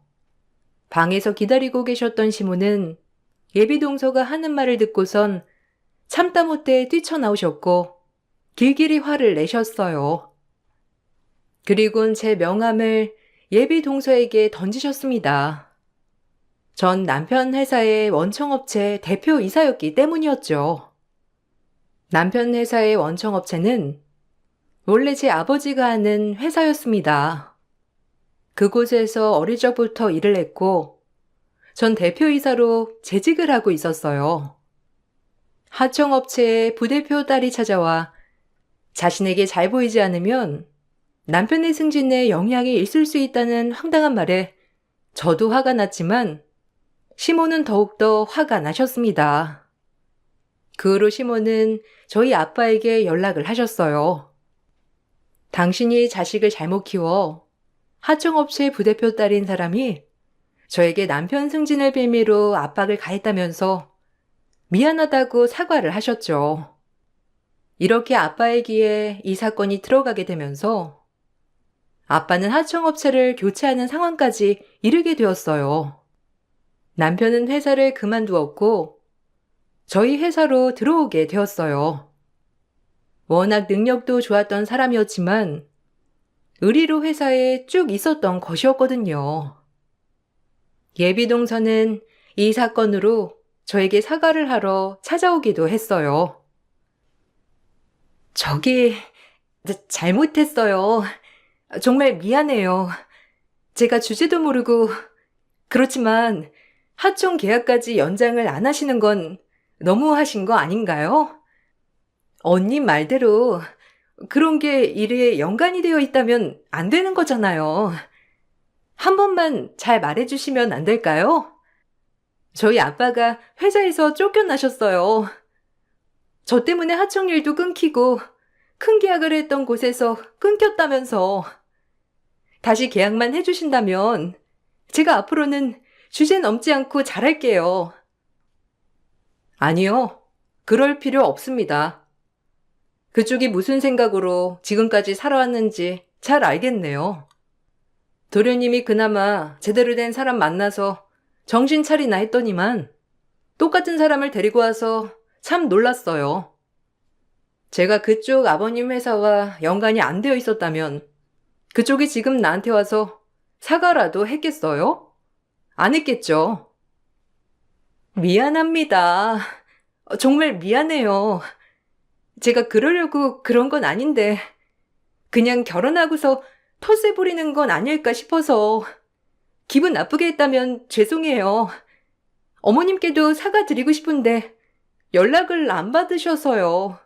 [SPEAKER 1] 방에서 기다리고 계셨던 시몬은 예비 동서가 하는 말을 듣고선 참다 못해 뛰쳐나오셨고 길길이 화를 내셨어요. 그리곤 제 명함을 예비 동서에게 던지셨습니다. 전 남편 회사의 원청업체 대표이사였기 때문이었죠. 남편 회사의 원청업체는 원래 제 아버지가 하는 회사였습니다. 그곳에서 어릴 적부터 일을 했고 전 대표이사로 재직을 하고 있었어요. 하청업체의 부대표 딸이 찾아와 자신에게 잘 보이지 않으면 남편의 승진에 영향이 있을 수 있다는 황당한 말에 저도 화가 났지만 시몬은 더욱더 화가 나셨습니다. 그 후로 시몬은 저희 아빠에게 연락을 하셨어요. 당신이 자식을 잘못 키워 하청업체 부대표 딸인 사람이 저에게 남편 승진을 빌미로 압박을 가했다면서 미안하다고 사과를 하셨죠. 이렇게 아빠의 귀에 이 사건이 들어가게 되면서 아빠는 하청업체를 교체하는 상황까지 이르게 되었어요. 남편은 회사를 그만두었고 저희 회사로 들어오게 되었어요. 워낙 능력도 좋았던 사람이었지만 의리로 회사에 쭉 있었던 것이었거든요. 예비동서는 이 사건으로 저에게 사과를 하러 찾아오기도 했어요. 저기 잘못했어요. 정말 미안해요. 제가 주제도 모르고 그렇지만 하청 계약까지 연장을 안 하시는 건 너무하신 거 아닌가요? 언니 말대로 그런 게 일에 연관이 되어 있다면 안 되는 거잖아요. 한 번만 잘 말해주시면 안 될까요? 저희 아빠가 회사에서 쫓겨나셨어요. 저 때문에 하청 일도 끊기고 큰 계약을 했던 곳에서 끊겼다면서. 다시 계약만 해주신다면 제가 앞으로는 주제 넘지 않고 잘할게요.
[SPEAKER 2] 아니요. 그럴 필요 없습니다. 그쪽이 무슨 생각으로 지금까지 살아왔는지 잘 알겠네요. 도련님이 그나마 제대로 된 사람 만나서 정신 차리나 했더니만 똑같은 사람을 데리고 와서 참 놀랐어요. 제가 그쪽 아버님 회사와 연관이 안 되어 있었다면 그쪽이 지금 나한테 와서 사과라도 했겠어요? 안 했겠죠.
[SPEAKER 1] 미안합니다. 정말 미안해요. 제가 그러려고 그런 건 아닌데 그냥 결혼하고서 텃세 부리는 건 아닐까 싶어서 기분 나쁘게 했다면 죄송해요. 어머님께도 사과드리고 싶은데 연락을 안 받으셔서요.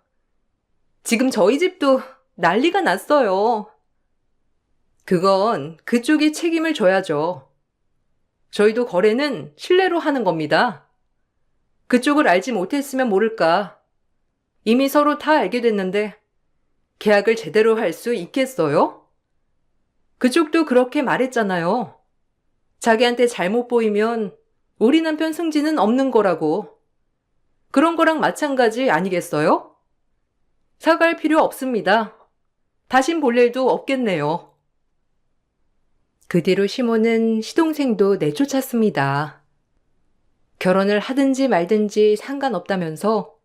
[SPEAKER 1] 지금 저희 집도 난리가 났어요.
[SPEAKER 2] 그건 그쪽이 책임을 져야죠. 저희도 거래는 신뢰로 하는 겁니다. 그쪽을 알지 못했으면 모를까. 이미 서로 다 알게 됐는데 계약을 제대로 할 수 있겠어요? 그쪽도 그렇게 말했잖아요. 자기한테 잘못 보이면 우리 남편 승진은 없는 거라고. 그런 거랑 마찬가지 아니겠어요? 사과할 필요 없습니다. 다신 볼 일도 없겠네요.
[SPEAKER 1] 그 뒤로 시모는 시동생도 내쫓았습니다. 결혼을 하든지 말든지 상관없다면서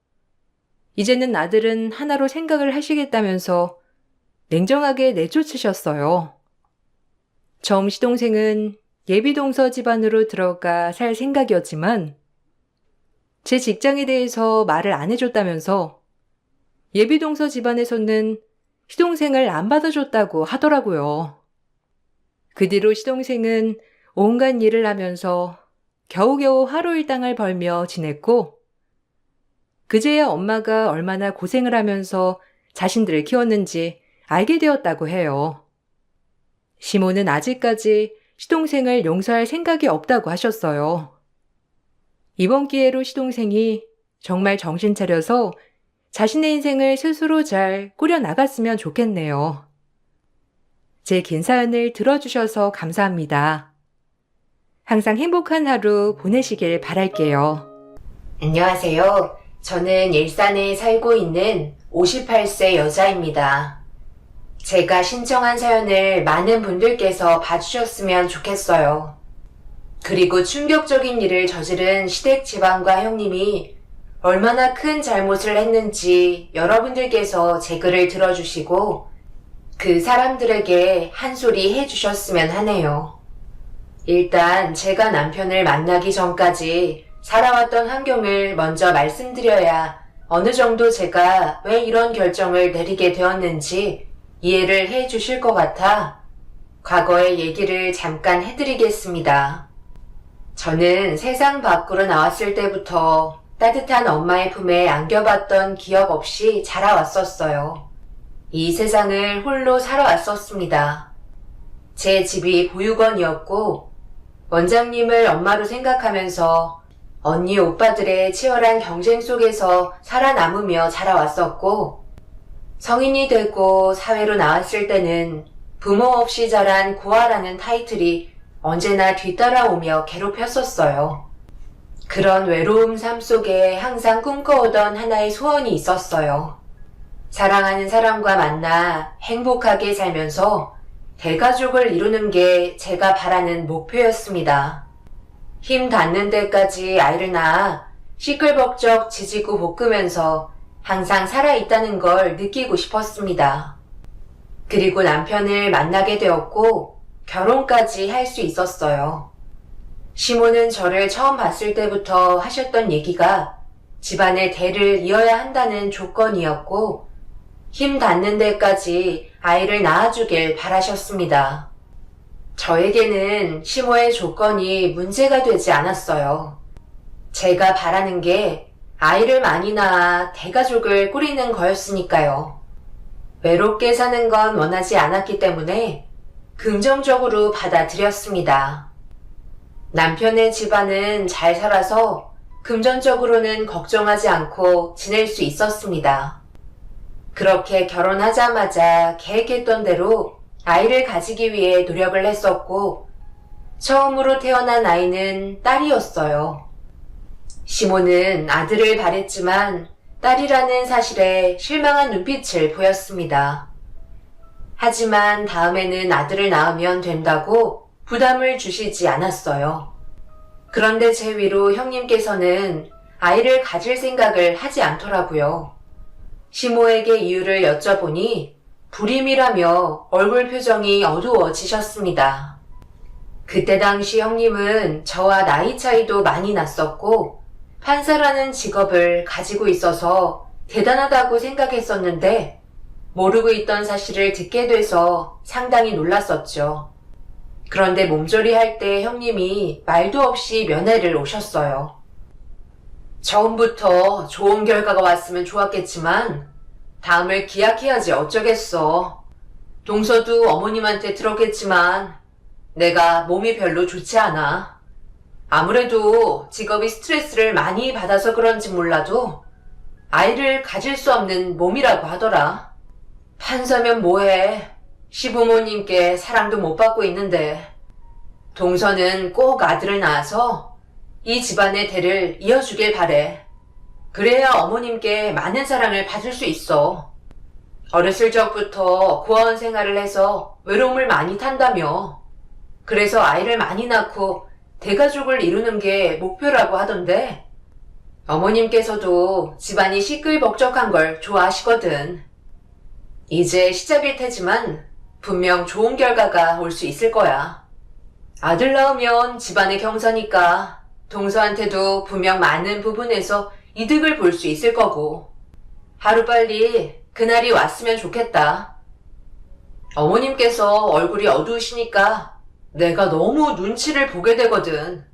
[SPEAKER 1] 이제는 아들은 하나로 생각을 하시겠다면서 냉정하게 내쫓으셨어요. 처음 시동생은 예비동서 집안으로 들어가 살 생각이었지만 제 직장에 대해서 말을 안 해줬다면서 예비동서 집안에서는 시동생을 안 받아줬다고 하더라고요. 그 뒤로 시동생은 온갖 일을 하면서 겨우겨우 하루 일당을 벌며 지냈고 그제야 엄마가 얼마나 고생을 하면서 자신들을 키웠는지 알게 되었다고 해요. 시모는 아직까지 시동생을 용서할 생각이 없다고 하셨어요. 이번 기회로 시동생이 정말 정신 차려서 자신의 인생을 스스로 잘 꾸려나갔으면 좋겠네요. 제 긴 사연을 들어주셔서 감사합니다. 항상 행복한 하루 보내시길 바랄게요.
[SPEAKER 3] 안녕하세요. 저는 일산에 살고 있는 58세 여자입니다. 제가 신청한 사연을 많은 분들께서 봐주셨으면 좋겠어요. 그리고 충격적인 일을 저지른 시댁 집안과 형님이 얼마나 큰 잘못을 했는지 여러분들께서 제 글을 들어주시고 그 사람들에게 한 소리 해주셨으면 하네요. 일단 제가 남편을 만나기 전까지 살아왔던 환경을 먼저 말씀드려야 어느 정도 제가 왜 이런 결정을 내리게 되었는지 이해를 해 주실 것 같아 과거의 얘기를 잠깐 해드리겠습니다. 저는 세상 밖으로 나왔을 때부터 따뜻한 엄마의 품에 안겨봤던 기억 없이 자라왔었어요. 이 세상을 홀로 살아왔었습니다. 제 집이 보육원이었고 원장님을 엄마로 생각하면서 언니 오빠들의 치열한 경쟁 속에서 살아남으며 자라왔었고 성인이 되고 사회로 나왔을 때는 부모 없이 자란 고아라는 타이틀이 언제나 뒤따라오며 괴롭혔었어요. 그런 외로움 삶 속에 항상 꿈꿔오던 하나의 소원이 있었어요. 사랑하는 사람과 만나 행복하게 살면서 대가족을 이루는 게 제가 바라는 목표였습니다. 힘 닿는 데까지 아이를 낳아 시끌벅적 지지고 볶으면서 항상 살아있다는 걸 느끼고 싶었습니다. 그리고 남편을 만나게 되었고 결혼까지 할 수 있었어요. 시모는 저를 처음 봤을 때부터 하셨던 얘기가 집안의 대를 이어야 한다는 조건이었고 힘 닿는 데까지 아이를 낳아주길 바라셨습니다. 저에게는 시모의 조건이 문제가 되지 않았어요. 제가 바라는 게 아이를 많이 낳아 대가족을 꾸리는 거였으니까요. 외롭게 사는 건 원하지 않았기 때문에 긍정적으로 받아들였습니다. 남편의 집안은 잘 살아서 금전적으로는 걱정하지 않고 지낼 수 있었습니다. 그렇게 결혼하자마자 계획했던 대로 아이를 가지기 위해 노력을 했었고 처음으로 태어난 아이는 딸이었어요. 시모는 아들을 바랬지만 딸이라는 사실에 실망한 눈빛을 보였습니다. 하지만 다음에는 아들을 낳으면 된다고 부담을 주시지 않았어요. 그런데 제 위로 형님께서는 아이를 가질 생각을 하지 않더라고요. 시모에게 이유를 여쭤보니 불임이라며 얼굴 표정이 어두워지셨습니다. 그때 당시 형님은 저와 나이 차이도 많이 났었고 판사라는 직업을 가지고 있어서 대단하다고 생각했었는데 모르고 있던 사실을 듣게 돼서 상당히 놀랐었죠. 그런데 몸조리 할 때 형님이 말도 없이 면회를 오셨어요. 처음부터 좋은 결과가 왔으면 좋았겠지만 다음을 기약해야지 어쩌겠어. 동서도 어머님한테 들었겠지만 내가 몸이 별로 좋지 않아. 아무래도 직업이 스트레스를 많이 받아서 그런지 몰라도 아이를 가질 수 없는 몸이라고 하더라. 판사면 뭐해. 시부모님께 사랑도 못 받고 있는데 동서는 꼭 아들을 낳아서 이 집안의 대를 이어주길 바래. 그래야 어머님께 많은 사랑을 받을 수 있어. 어렸을 적부터 고아원 생활을 해서 외로움을 많이 탄다며. 그래서 아이를 많이 낳고 대가족을 이루는 게 목표라고 하던데 어머님께서도 집안이 시끌벅적한 걸 좋아하시거든. 이제 시작일 테지만 분명 좋은 결과가 올 수 있을 거야. 아들 낳으면 집안의 경사니까 동서한테도 분명 많은 부분에서 이득을 볼 수 있을 거고 하루빨리 그날이 왔으면 좋겠다. 어머님께서 얼굴이 어두우시니까 내가 너무 눈치를 보게 되거든.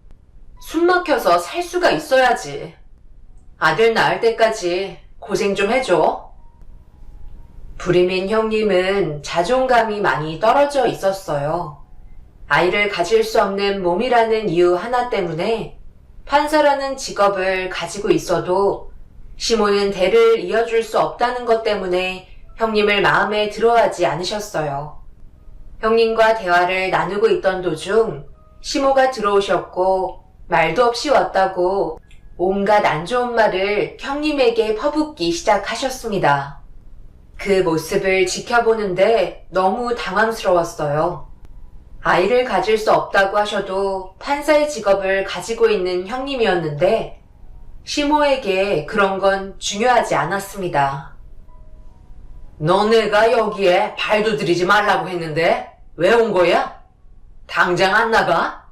[SPEAKER 3] 숨 막혀서 살 수가 있어야지. 아들 낳을 때까지 고생 좀 해줘. 불임인 형님은 자존감이 많이 떨어져 있었어요. 아이를 가질 수 없는 몸이라는 이유 하나 때문에 판사라는 직업을 가지고 있어도 시모는 대를 이어줄 수 없다는 것 때문에 형님을 마음에 들어하지 않으셨어요. 형님과 대화를 나누고 있던 도중 시모가 들어오셨고 말도 없이 왔다고 온갖 안 좋은 말을 형님에게 퍼붓기 시작하셨습니다. 그 모습을 지켜보는데 너무 당황스러웠어요. 아이를 가질 수 없다고 하셔도 판사의 직업을 가지고 있는 형님이었는데 시모에게 그런 건 중요하지 않았습니다. 너네가 여기에 발도 들이지 말라고 했는데 왜 온 거야? 당장 안 나가?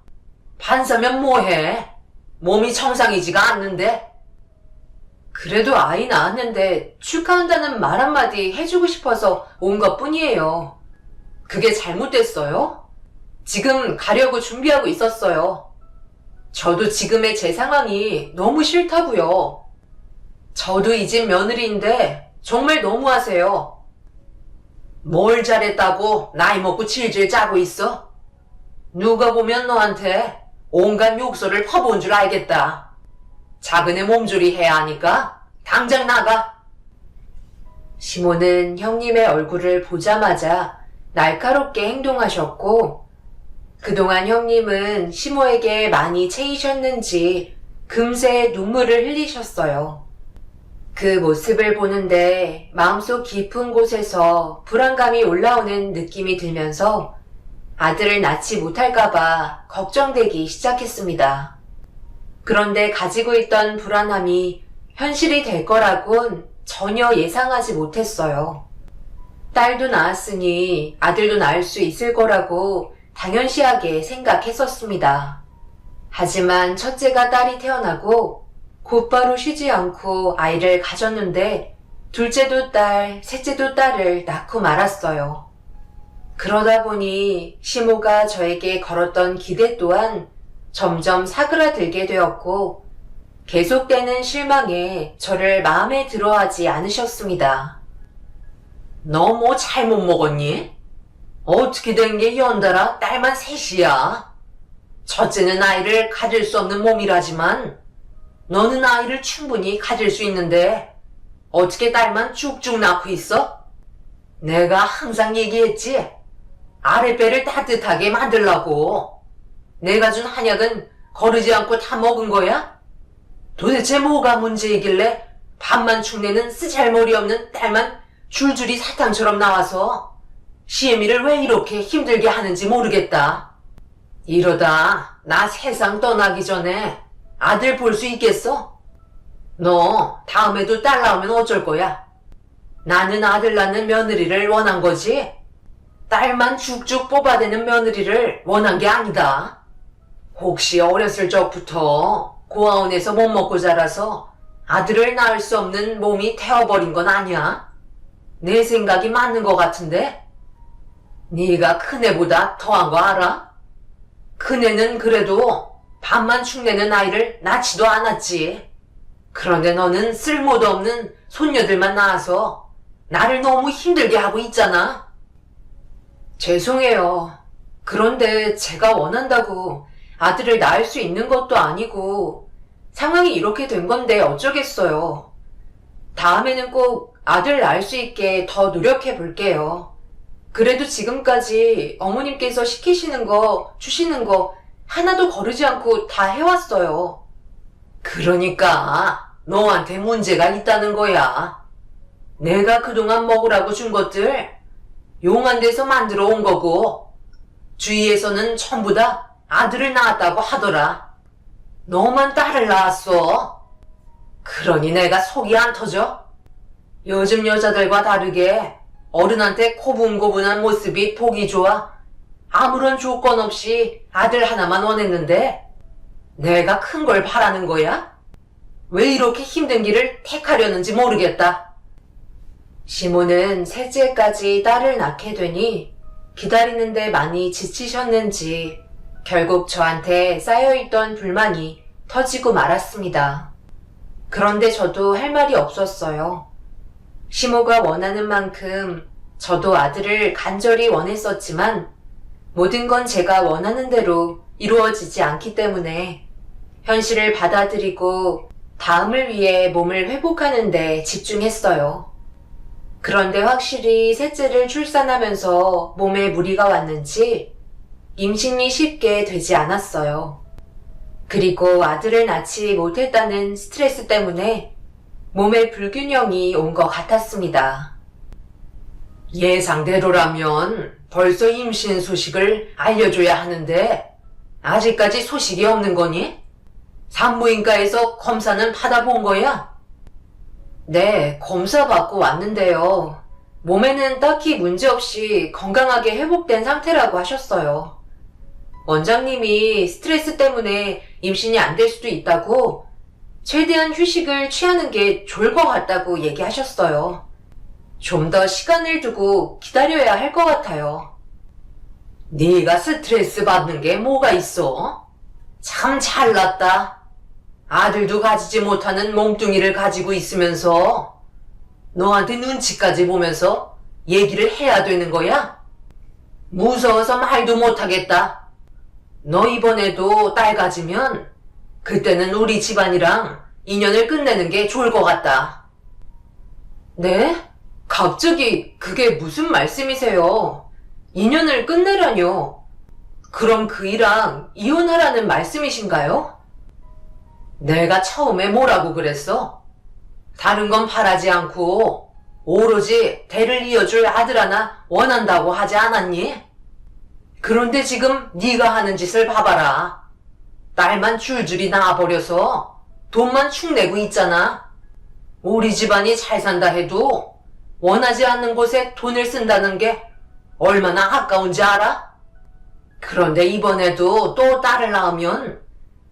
[SPEAKER 3] 판사면 뭐해? 몸이 정상이지가 않는데? 그래도 아이 낳았는데 축하한다는 말 한마디 해주고 싶어서 온 것뿐이에요. 그게 잘못됐어요? 지금 가려고 준비하고 있었어요. 저도 지금의 제 상황이 너무 싫다고요. 저도 이 집 며느리인데 정말 너무하세요. 뭘 잘했다고 나이 먹고 질질 짜고 있어? 누가 보면 너한테 온갖 욕설을 퍼부은 줄 알겠다. 작은 애 몸조리 해야 하니까 당장 나가. 시모는 형님의 얼굴을 보자마자 날카롭게 행동하셨고 그동안 형님은 시모에게 많이 채이셨는지 금세 눈물을 흘리셨어요. 그 모습을 보는데 마음속 깊은 곳에서 불안감이 올라오는 느낌이 들면서 아들을 낳지 못할까봐 걱정되기 시작했습니다. 그런데 가지고 있던 불안함이 현실이 될 거라곤 전혀 예상하지 못했어요. 딸도 낳았으니 아들도 낳을 수 있을 거라고 당연시하게 생각했었습니다. 하지만 첫째가 딸이 태어나고 곧바로 쉬지 않고 아이를 가졌는데 둘째도 딸, 셋째도 딸을 낳고 말았어요. 그러다 보니 시모가 저에게 걸었던 기대 또한 점점 사그라들게 되었고 계속되는 실망에 저를 마음에 들어하지 않으셨습니다. 너 뭐 잘못 먹었니? 어떻게 된 게 연달아 딸만 셋이야? 첫째는 아이를 가질 수 없는 몸이라지만 너는 아이를 충분히 가질 수 있는데 어떻게 딸만 쭉쭉 낳고 있어? 내가 항상 얘기했지. 아랫배를 따뜻하게 만들라고. 내가 준 한약은 거르지 않고 다 먹은 거야? 도대체 뭐가 문제이길래 밥만 축내는 쓰잘머리 없는 딸만 줄줄이 사탕처럼 나와서 시애미를 왜 이렇게 힘들게 하는지 모르겠다. 이러다 나 세상 떠나기 전에 아들 볼 수 있겠어? 너 다음에도 딸 나오면 어쩔 거야? 나는 아들 낳는 며느리를 원한 거지? 딸만 쭉쭉 뽑아대는 며느리를 원한 게 아니다. 혹시 어렸을 적부터 고아원에서 못 먹고 자라서 아들을 낳을 수 없는 몸이 태워버린 건 아니야? 내 생각이 맞는 것 같은데? 네가 큰애보다 더한 거 알아? 큰애는 그래도 밥만 축내는 아이를 낳지도 않았지. 그런데 너는 쓸모도 없는 손녀들만 낳아서 나를 너무 힘들게 하고 있잖아. 죄송해요. 그런데 제가 원한다고 아들을 낳을 수 있는 것도 아니고 상황이 이렇게 된 건데 어쩌겠어요. 다음에는 꼭 아들 낳을 수 있게 더 노력해 볼게요. 그래도 지금까지 어머님께서 시키시는 거, 주시는 거 하나도 거르지 않고 다 해왔어요. 그러니까 너한테 문제가 있다는 거야. 내가 그동안 먹으라고 준 것들 용한 데서 만들어 온 거고 주위에서는 전부 다 아들을 낳았다고 하더라. 너만 딸을 낳았어. 그러니 내가 속이 안 터져? 요즘 여자들과 다르게 어른한테 고분고분한 모습이 보기 좋아 아무런 조건 없이 아들 하나만 원했는데 내가 큰 걸 바라는 거야? 왜 이렇게 힘든 길을 택하려는지 모르겠다. 시모는 셋째까지 딸을 낳게 되니 기다리는데 많이 지치셨는지 결국 저한테 쌓여있던 불만이 터지고 말았습니다. 그런데 저도 할 말이 없었어요. 시모가 원하는 만큼 저도 아들을 간절히 원했었지만 모든 건 제가 원하는 대로 이루어지지 않기 때문에 현실을 받아들이고 다음을 위해 몸을 회복하는 데 집중했어요. 그런데 확실히 셋째를 출산하면서 몸에 무리가 왔는지 임신이 쉽게 되지 않았어요. 그리고 아들을 낳지 못했다는 스트레스 때문에 몸에 불균형이 온 것 같았습니다. 예상대로라면 벌써 임신 소식을 알려줘야 하는데 아직까지 소식이 없는 거니? 산부인과에서 검사는 받아본 거야? 네, 검사 받고 왔는데요. 몸에는 딱히 문제없이 건강하게 회복된 상태라고 하셨어요. 원장님이 스트레스 때문에 임신이 안 될 수도 있다고 최대한 휴식을 취하는 게 좋을 것 같다고 얘기하셨어요. 좀 더 시간을 두고 기다려야 할 것 같아요. 네가 스트레스 받는 게 뭐가 있어? 참 잘났다. 아들도 가지지 못하는 몸뚱이를 가지고 있으면서 너한테 눈치까지 보면서 얘기를 해야 되는 거야? 무서워서 말도 못하겠다. 너 이번에도 딸 가지면 그때는 우리 집안이랑 인연을 끝내는 게 좋을 것 같다. 네? 갑자기 그게 무슨 말씀이세요? 인연을 끝내라뇨? 그럼 그이랑 이혼하라는 말씀이신가요? 내가 처음에 뭐라고 그랬어? 다른 건 바라지 않고 오로지 대를 이어줄 아들 하나 원한다고 하지 않았니? 그런데 지금 네가 하는 짓을 봐봐라. 딸만 줄줄이 낳아버려서 돈만 축내고 있잖아. 우리 집안이 잘 산다 해도 원하지 않는 곳에 돈을 쓴다는 게 얼마나 아까운지 알아? 그런데 이번에도 또 딸을 낳으면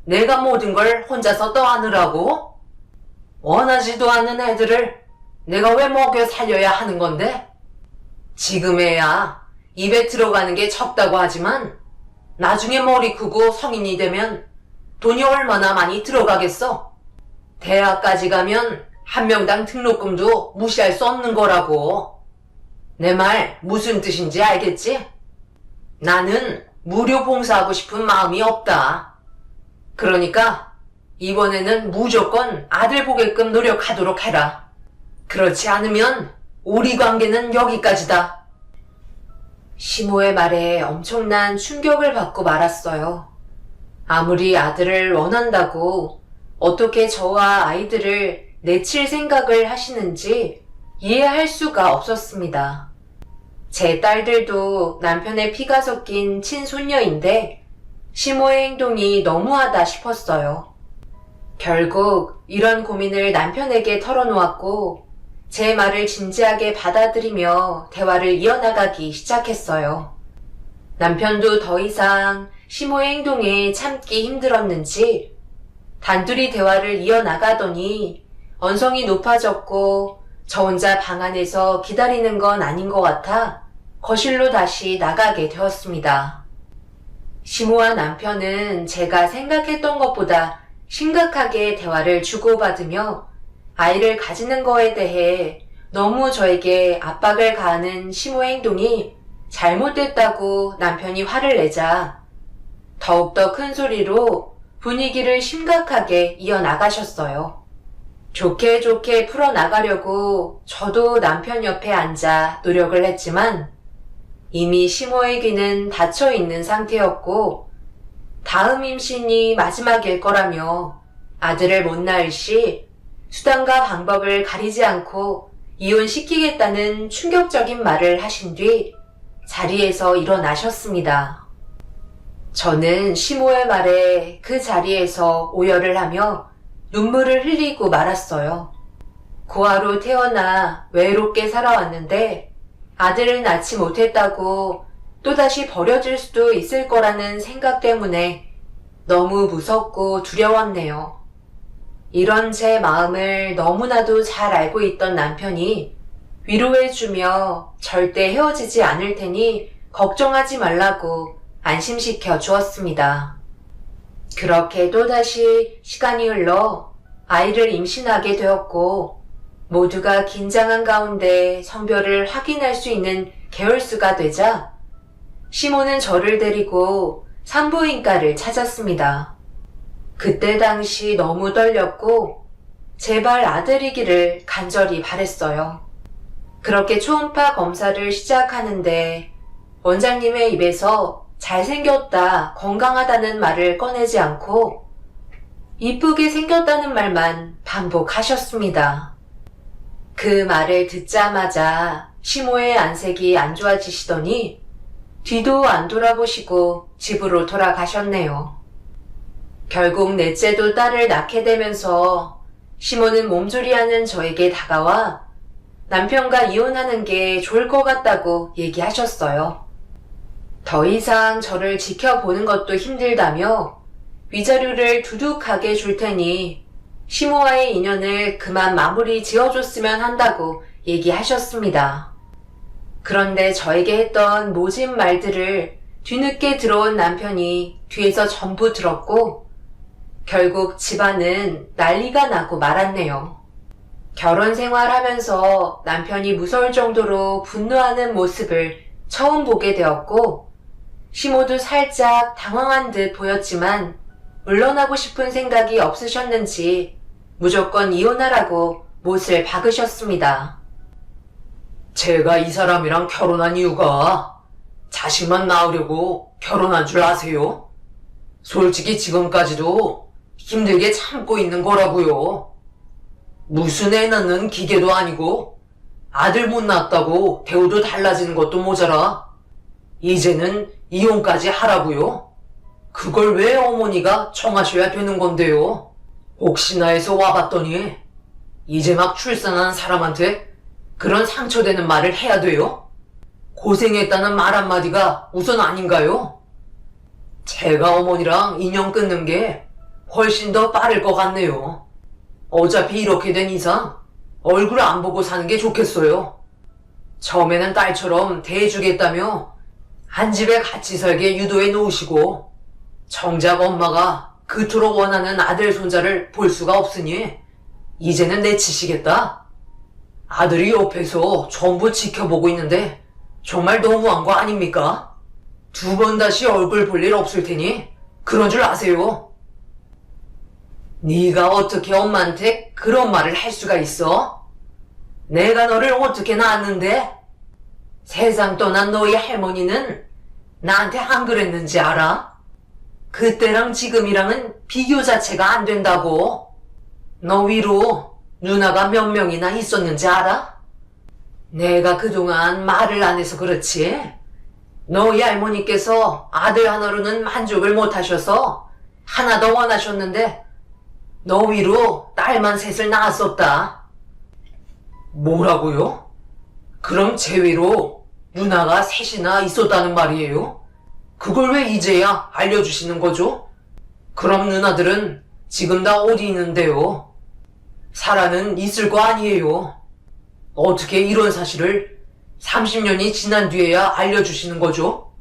[SPEAKER 3] 내가 모든 걸 혼자서 떠안으라고? 원하지도 않는 애들을 내가 왜 먹여 살려야 하는 건데? 지금에야 입에 들어가는 게 적다고 하지만 나중에 머리 크고 성인이 되면 돈이 얼마나 많이 들어가겠어? 대학까지 가면 한 명당 등록금도 무시할 수 없는 거라고. 내 말 무슨 뜻인지 알겠지? 나는 무료 봉사하고 싶은 마음이 없다. 그러니까 이번에는 무조건 아들 보게끔 노력하도록 해라. 그렇지 않으면 우리 관계는 여기까지다. 시모의 말에 엄청난 충격을 받고 말았어요. 아무리 아들을 원한다고 어떻게 저와 아이들을 내칠 생각을 하시는지 이해할 수가 없었습니다. 제 딸들도 남편의 피가 섞인 친손녀인데 시모의 행동이 너무하다 싶었어요. 결국 이런 고민을 남편에게 털어놓았고 제 말을 진지하게 받아들이며 대화를 이어나가기 시작했어요. 남편도 더 이상 시모의 행동에 참기 힘들었는지 단둘이 대화를 이어나가더니 언성이 높아졌고 저 혼자 방 안에서 기다리는 건 아닌 것 같아 거실로 다시 나가게 되었습니다. 시모와 남편은 제가 생각했던 것보다 심각하게 대화를 주고받으며 아이를 가지는 거에 대해 너무 저에게 압박을 가하는 시모의 행동이 잘못됐다고 남편이 화를 내자 더욱더 큰 소리로 분위기를 심각하게 이어나가셨어요. 좋게 좋게 풀어나가려고 저도 남편 옆에 앉아 노력을 했지만 이미 시모의 귀는 닫혀 있는 상태였고 다음 임신이 마지막일 거라며 아들을 못 낳을 시 수단과 방법을 가리지 않고 이혼시키겠다는 충격적인 말을 하신 뒤 자리에서 일어나셨습니다. 저는 시모의 말에 그 자리에서 오열을 하며 눈물을 흘리고 말았어요. 고아로 태어나 외롭게 살아왔는데 아들을 낳지 못했다고 또다시 버려질 수도 있을 거라는 생각 때문에 너무 무섭고 두려웠네요. 이런 제 마음을 너무나도 잘 알고 있던 남편이 위로해주며 절대 헤어지지 않을 테니 걱정하지 말라고 안심시켜 주었습니다. 그렇게 또다시 시간이 흘러 아이를 임신하게 되었고 모두가 긴장한 가운데 성별을 확인할 수 있는 개월수가 되자 시모는 저를 데리고 산부인과를 찾았습니다. 그때 당시 너무 떨렸고 제발 아들이기를 간절히 바랬어요. 그렇게 초음파 검사를 시작하는데 원장님의 입에서 잘생겼다, 건강하다는 말을 꺼내지 않고 이쁘게 생겼다는 말만 반복하셨습니다. 그 말을 듣자마자 시모의 안색이 안 좋아지시더니 뒤도 안 돌아보시고 집으로 돌아가셨네요. 결국 넷째도 딸을 낳게 되면서 시모는 몸조리하는 저에게 다가와 남편과 이혼하는 게 좋을 것 같다고 얘기하셨어요. 더 이상 저를 지켜보는 것도 힘들다며 위자료를 두둑하게 줄 테니 시모와의 인연을 그만 마무리 지어줬으면 한다고 얘기하셨습니다. 그런데 저에게 했던 모진 말들을 뒤늦게 들어온 남편이 뒤에서 전부 들었고 결국 집안은 난리가 나고 말았네요. 결혼 생활하면서 남편이 무서울 정도로 분노하는 모습을 처음 보게 되었고 시모도 살짝 당황한 듯 보였지만 물러나고 싶은 생각이 없으셨는지 무조건 이혼하라고 못을 박으셨습니다.
[SPEAKER 2] 제가 이 사람이랑 결혼한 이유가 자식만 낳으려고 결혼한 줄 아세요? 솔직히 지금까지도 힘들게 참고 있는 거라고요. 무슨 애 낳는 기계도 아니고 아들 못 낳았다고 대우도 달라지는 것도 모자라 이제는 이혼까지 하라고요? 그걸 왜 어머니가 정하셔야 되는 건데요? 혹시나 해서 와봤더니 이제 막 출산한 사람한테 그런 상처되는 말을 해야 돼요? 고생했다는 말 한마디가 우선 아닌가요? 제가 어머니랑 인연 끊는 게 훨씬 더 빠를 것 같네요. 어차피 이렇게 된 이상 얼굴 안 보고 사는 게 좋겠어요. 처음에는 딸처럼 대해주겠다며 한 집에 같이 살게 유도해 놓으시고 정작 엄마가 그토록 원하는 아들 손자를 볼 수가 없으니 이제는 내치시겠다? 아들이 옆에서 전부 지켜보고 있는데 정말 너무한 거 아닙니까? 2번 다시 얼굴 볼 일 없을 테니 그런 줄 아세요. 네가 어떻게 엄마한테 그런 말을 할 수가 있어? 내가 너를 어떻게 낳았는데? 세상 떠난 너희 할머니는 나한테 안 그랬는지 알아?
[SPEAKER 3] 그때랑 지금이랑은 비교 자체가 안 된다고. 너 위로 누나가 몇 명이나 있었는지 알아? 내가 그동안 말을 안 해서 그렇지. 너희 할머니께서 아들 하나로는 만족을 못 하셔서 하나 더 원하셨는데 너 위로 딸만 셋을 낳았었다. 뭐라고요? 그럼 제 위로 누나가 셋이나 있었다는 말이에요? 그걸 왜 이제야 알려주시는 거죠? 그럼 누나들은 지금 다 어디 있는데요? 살아는 있을 거 아니에요? 어떻게 이런 사실을 30년이 지난 뒤에야 알려주시는 거죠?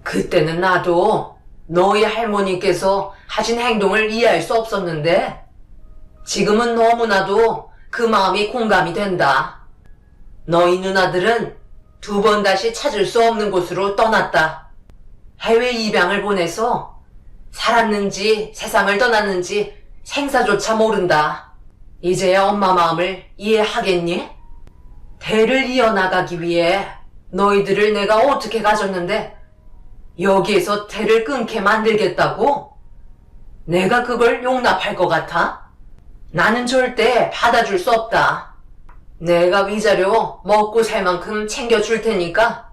[SPEAKER 3] 그때는 나도 너희 할머니께서 하신 행동을 이해할 수 없었는데 지금은 너무나도 그 마음이 공감이 된다. 너희 누나들은 2번 다시 찾을 수 없는 곳으로 떠났다. 해외 입양을 보내서 살았는지 세상을 떠났는지 생사조차 모른다. 이제야 엄마 마음을 이해하겠니? 대를 이어나가기 위해 너희들을 내가 어떻게 가졌는데 여기에서 대를 끊게 만들겠다고? 내가 그걸 용납할 것 같아? 나는 절대 받아줄 수 없다. 내가 위자료 먹고 살 만큼 챙겨줄 테니까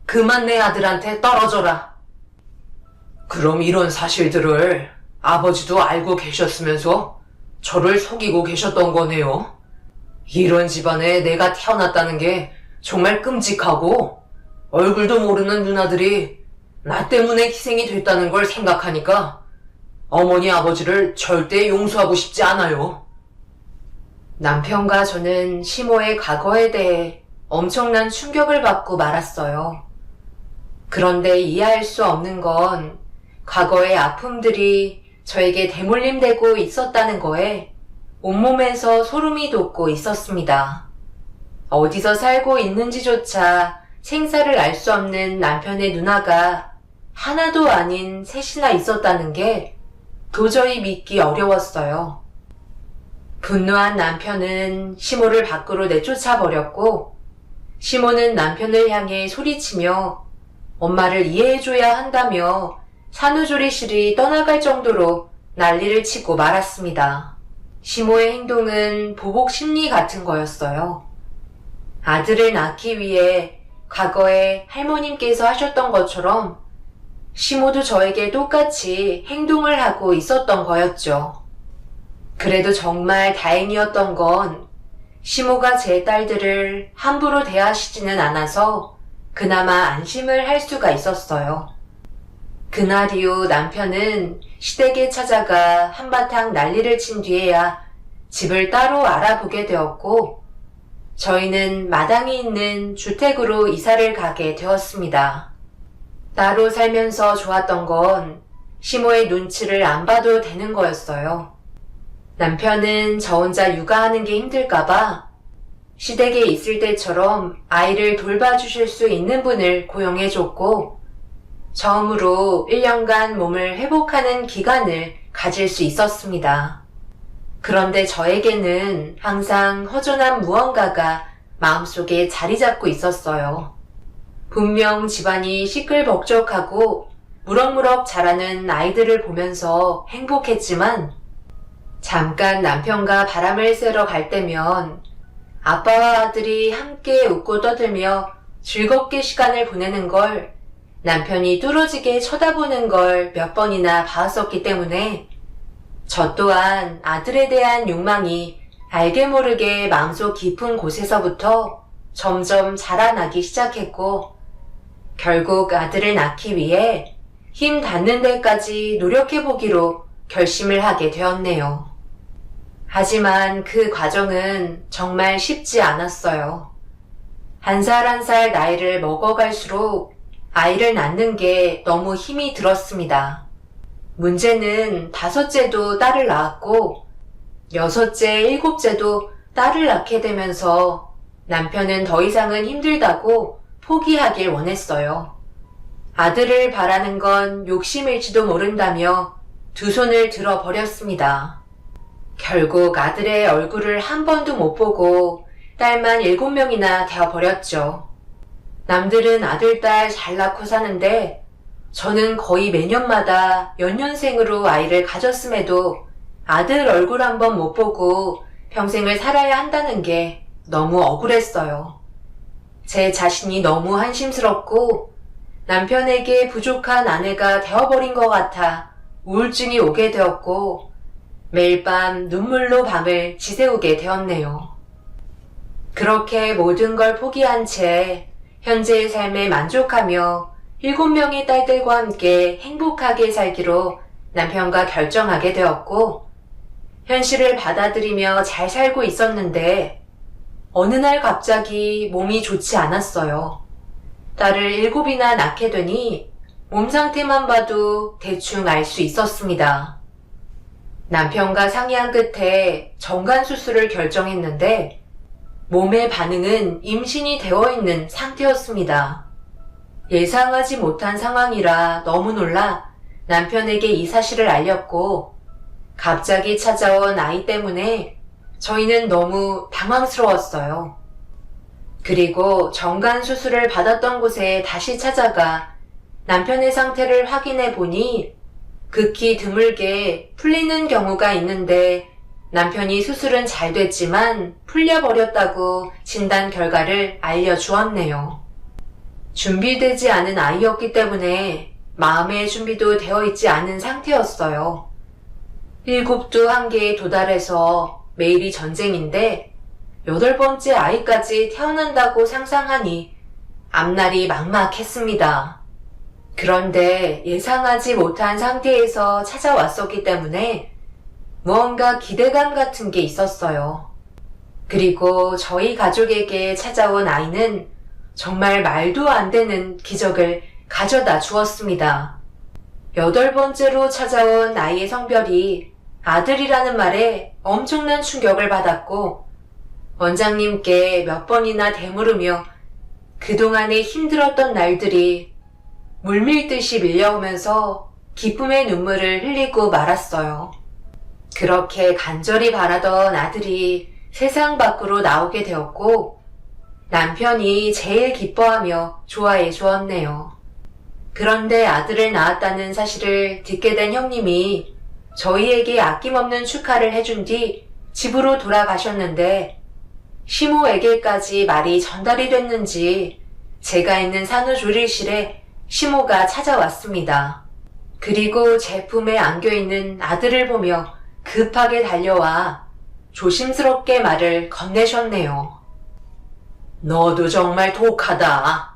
[SPEAKER 3] 그만 내 아들한테 떨어져라. 그럼 이런 사실들을 아버지도 알고 계셨으면서 저를 속이고 계셨던 거네요. 이런 집안에 내가 태어났다는 게 정말 끔찍하고 얼굴도 모르는 누나들이 나 때문에 희생이 됐다는 걸 생각하니까 어머니 아버지를 절대 용서하고 싶지 않아요.
[SPEAKER 1] 남편과 저는 시모의 과거에 대해 엄청난 충격을 받고 말았어요. 그런데 이해할 수 없는 건 과거의 아픔들이 저에게 대물림되고 있었다는 거에 온몸에서 소름이 돋고 있었습니다. 어디서 살고 있는지조차 생사를 알 수 없는 남편의 누나가 하나도 아닌 셋이나 있었다는 게 도저히 믿기 어려웠어요. 분노한 남편은 시모를 밖으로 내쫓아버렸고 시모는 남편을 향해 소리치며 엄마를 이해해줘야 한다며 산후조리실이 떠나갈 정도로 난리를 치고 말았습니다. 시모의 행동은 보복 심리 같은 거였어요. 아들을 낳기 위해 과거에 할머님께서 하셨던 것처럼 시모도 저에게 똑같이 행동을 하고 있었던 거였죠. 그래도 정말 다행이었던 건 시모가 제 딸들을 함부로 대하시지는 않아서 그나마 안심을 할 수가 있었어요. 그날 이후 남편은 시댁에 찾아가 한바탕 난리를 친 뒤에야 집을 따로 알아보게 되었고 저희는 마당이 있는 주택으로 이사를 가게 되었습니다. 따로 살면서 좋았던 건 시모의 눈치를 안 봐도 되는 거였어요. 남편은 저 혼자 육아하는 게 힘들까봐 시댁에 있을 때처럼 아이를 돌봐주실 수 있는 분을 고용해줬고 처음으로 1년간 몸을 회복하는 기간을 가질 수 있었습니다. 그런데 저에게는 항상 허전한 무언가가 마음속에 자리 잡고 있었어요. 분명 집안이 시끌벅적하고 무럭무럭 자라는 아이들을 보면서 행복했지만 잠깐 남편과 바람을 쐬러 갈 때면 아빠와 아들이 함께 웃고 떠들며 즐겁게 시간을 보내는 걸 남편이 뚫어지게 쳐다보는 걸 몇 번이나 봤었기 때문에 저 또한 아들에 대한 욕망이 알게 모르게 마음속 깊은 곳에서부터 점점 자라나기 시작했고 결국 아들을 낳기 위해 힘 닿는 데까지 노력해보기로 결심을 하게 되었네요. 하지만 그 과정은 정말 쉽지 않았어요. 한 살 한 살 나이를 먹어갈수록 아이를 낳는 게 너무 힘이 들었습니다. 문제는 5째도 딸을 낳았고 6째, 7째도 딸을 낳게 되면서 남편은 더 이상은 힘들다고 포기하길 원했어요. 아들을 바라는 건 욕심일지도 모른다며 2손을 들어버렸습니다. 결국 아들의 얼굴을 한 번도 못 보고 딸만 7명이나 되어버렸죠. 남들은 아들, 딸 잘 낳고 사는데
[SPEAKER 3] 저는 거의 매년마다 연년생으로 아이를 가졌음에도 아들 얼굴 한번 못 보고 평생을 살아야 한다는 게 너무 억울했어요. 제 자신이 너무 한심스럽고 남편에게 부족한 아내가 되어버린 것 같아 우울증이 오게 되었고 매일 밤 눈물로 밤을 지새우게 되었네요. 그렇게 모든 걸 포기한 채 현재의 삶에 만족하며 7명의 딸들과 함께 행복하게 살기로 남편과 결정하게 되었고 현실을 받아들이며 잘 살고 있었는데 어느 날 갑자기 몸이 좋지 않았어요. 딸을 7이나 낳게 되니 몸 상태만 봐도 대충 알 수 있었습니다. 남편과 상의한 끝에 정관 수술을 결정했는데 몸의 반응은 임신이 되어 있는 상태였습니다. 예상하지 못한 상황이라 너무 놀라 남편에게 이 사실을 알렸고 갑자기 찾아온 아이 때문에 저희는 너무 당황스러웠어요. 그리고 정관 수술을 받았던 곳에 다시 찾아가 남편의 상태를 확인해 보니 극히 드물게 풀리는 경우가 있는데 남편이 수술은 잘 됐지만 풀려버렸다고 진단 결과를 알려주었네요. 준비되지 않은 아이였기 때문에 마음의 준비도 되어 있지 않은 상태였어요. 7도 한계에 도달해서 매일이 전쟁인데 8번째 아이까지 태어난다고 상상하니 앞날이 막막했습니다. 그런데 예상하지 못한 상태에서 찾아왔었기 때문에 무언가 기대감 같은 게 있었어요. 그리고 저희 가족에게 찾아온 아이는 정말 말도 안 되는 기적을 가져다 주었습니다. 8번째로 찾아온 아이의 성별이 아들이라는 말에 엄청난 충격을 받았고 원장님께 몇 번이나 되물으며 그동안에 힘들었던 날들이 물밀듯이 밀려오면서 기쁨의 눈물을 흘리고 말았어요. 그렇게 간절히 바라던 아들이 세상 밖으로 나오게 되었고 남편이 제일 기뻐하며 좋아해 주었네요. 그런데 아들을 낳았다는 사실을 듣게 된 형님이 저희에게 아낌없는 축하를 해준 뒤 집으로 돌아가셨는데 시모에게까지 말이 전달이 됐는지 제가 있는 산후조리실에 시모가 찾아왔습니다. 그리고 제 품에 안겨있는 아들을 보며 급하게 달려와 조심스럽게 말을 건네셨네요. 너도 정말 독하다.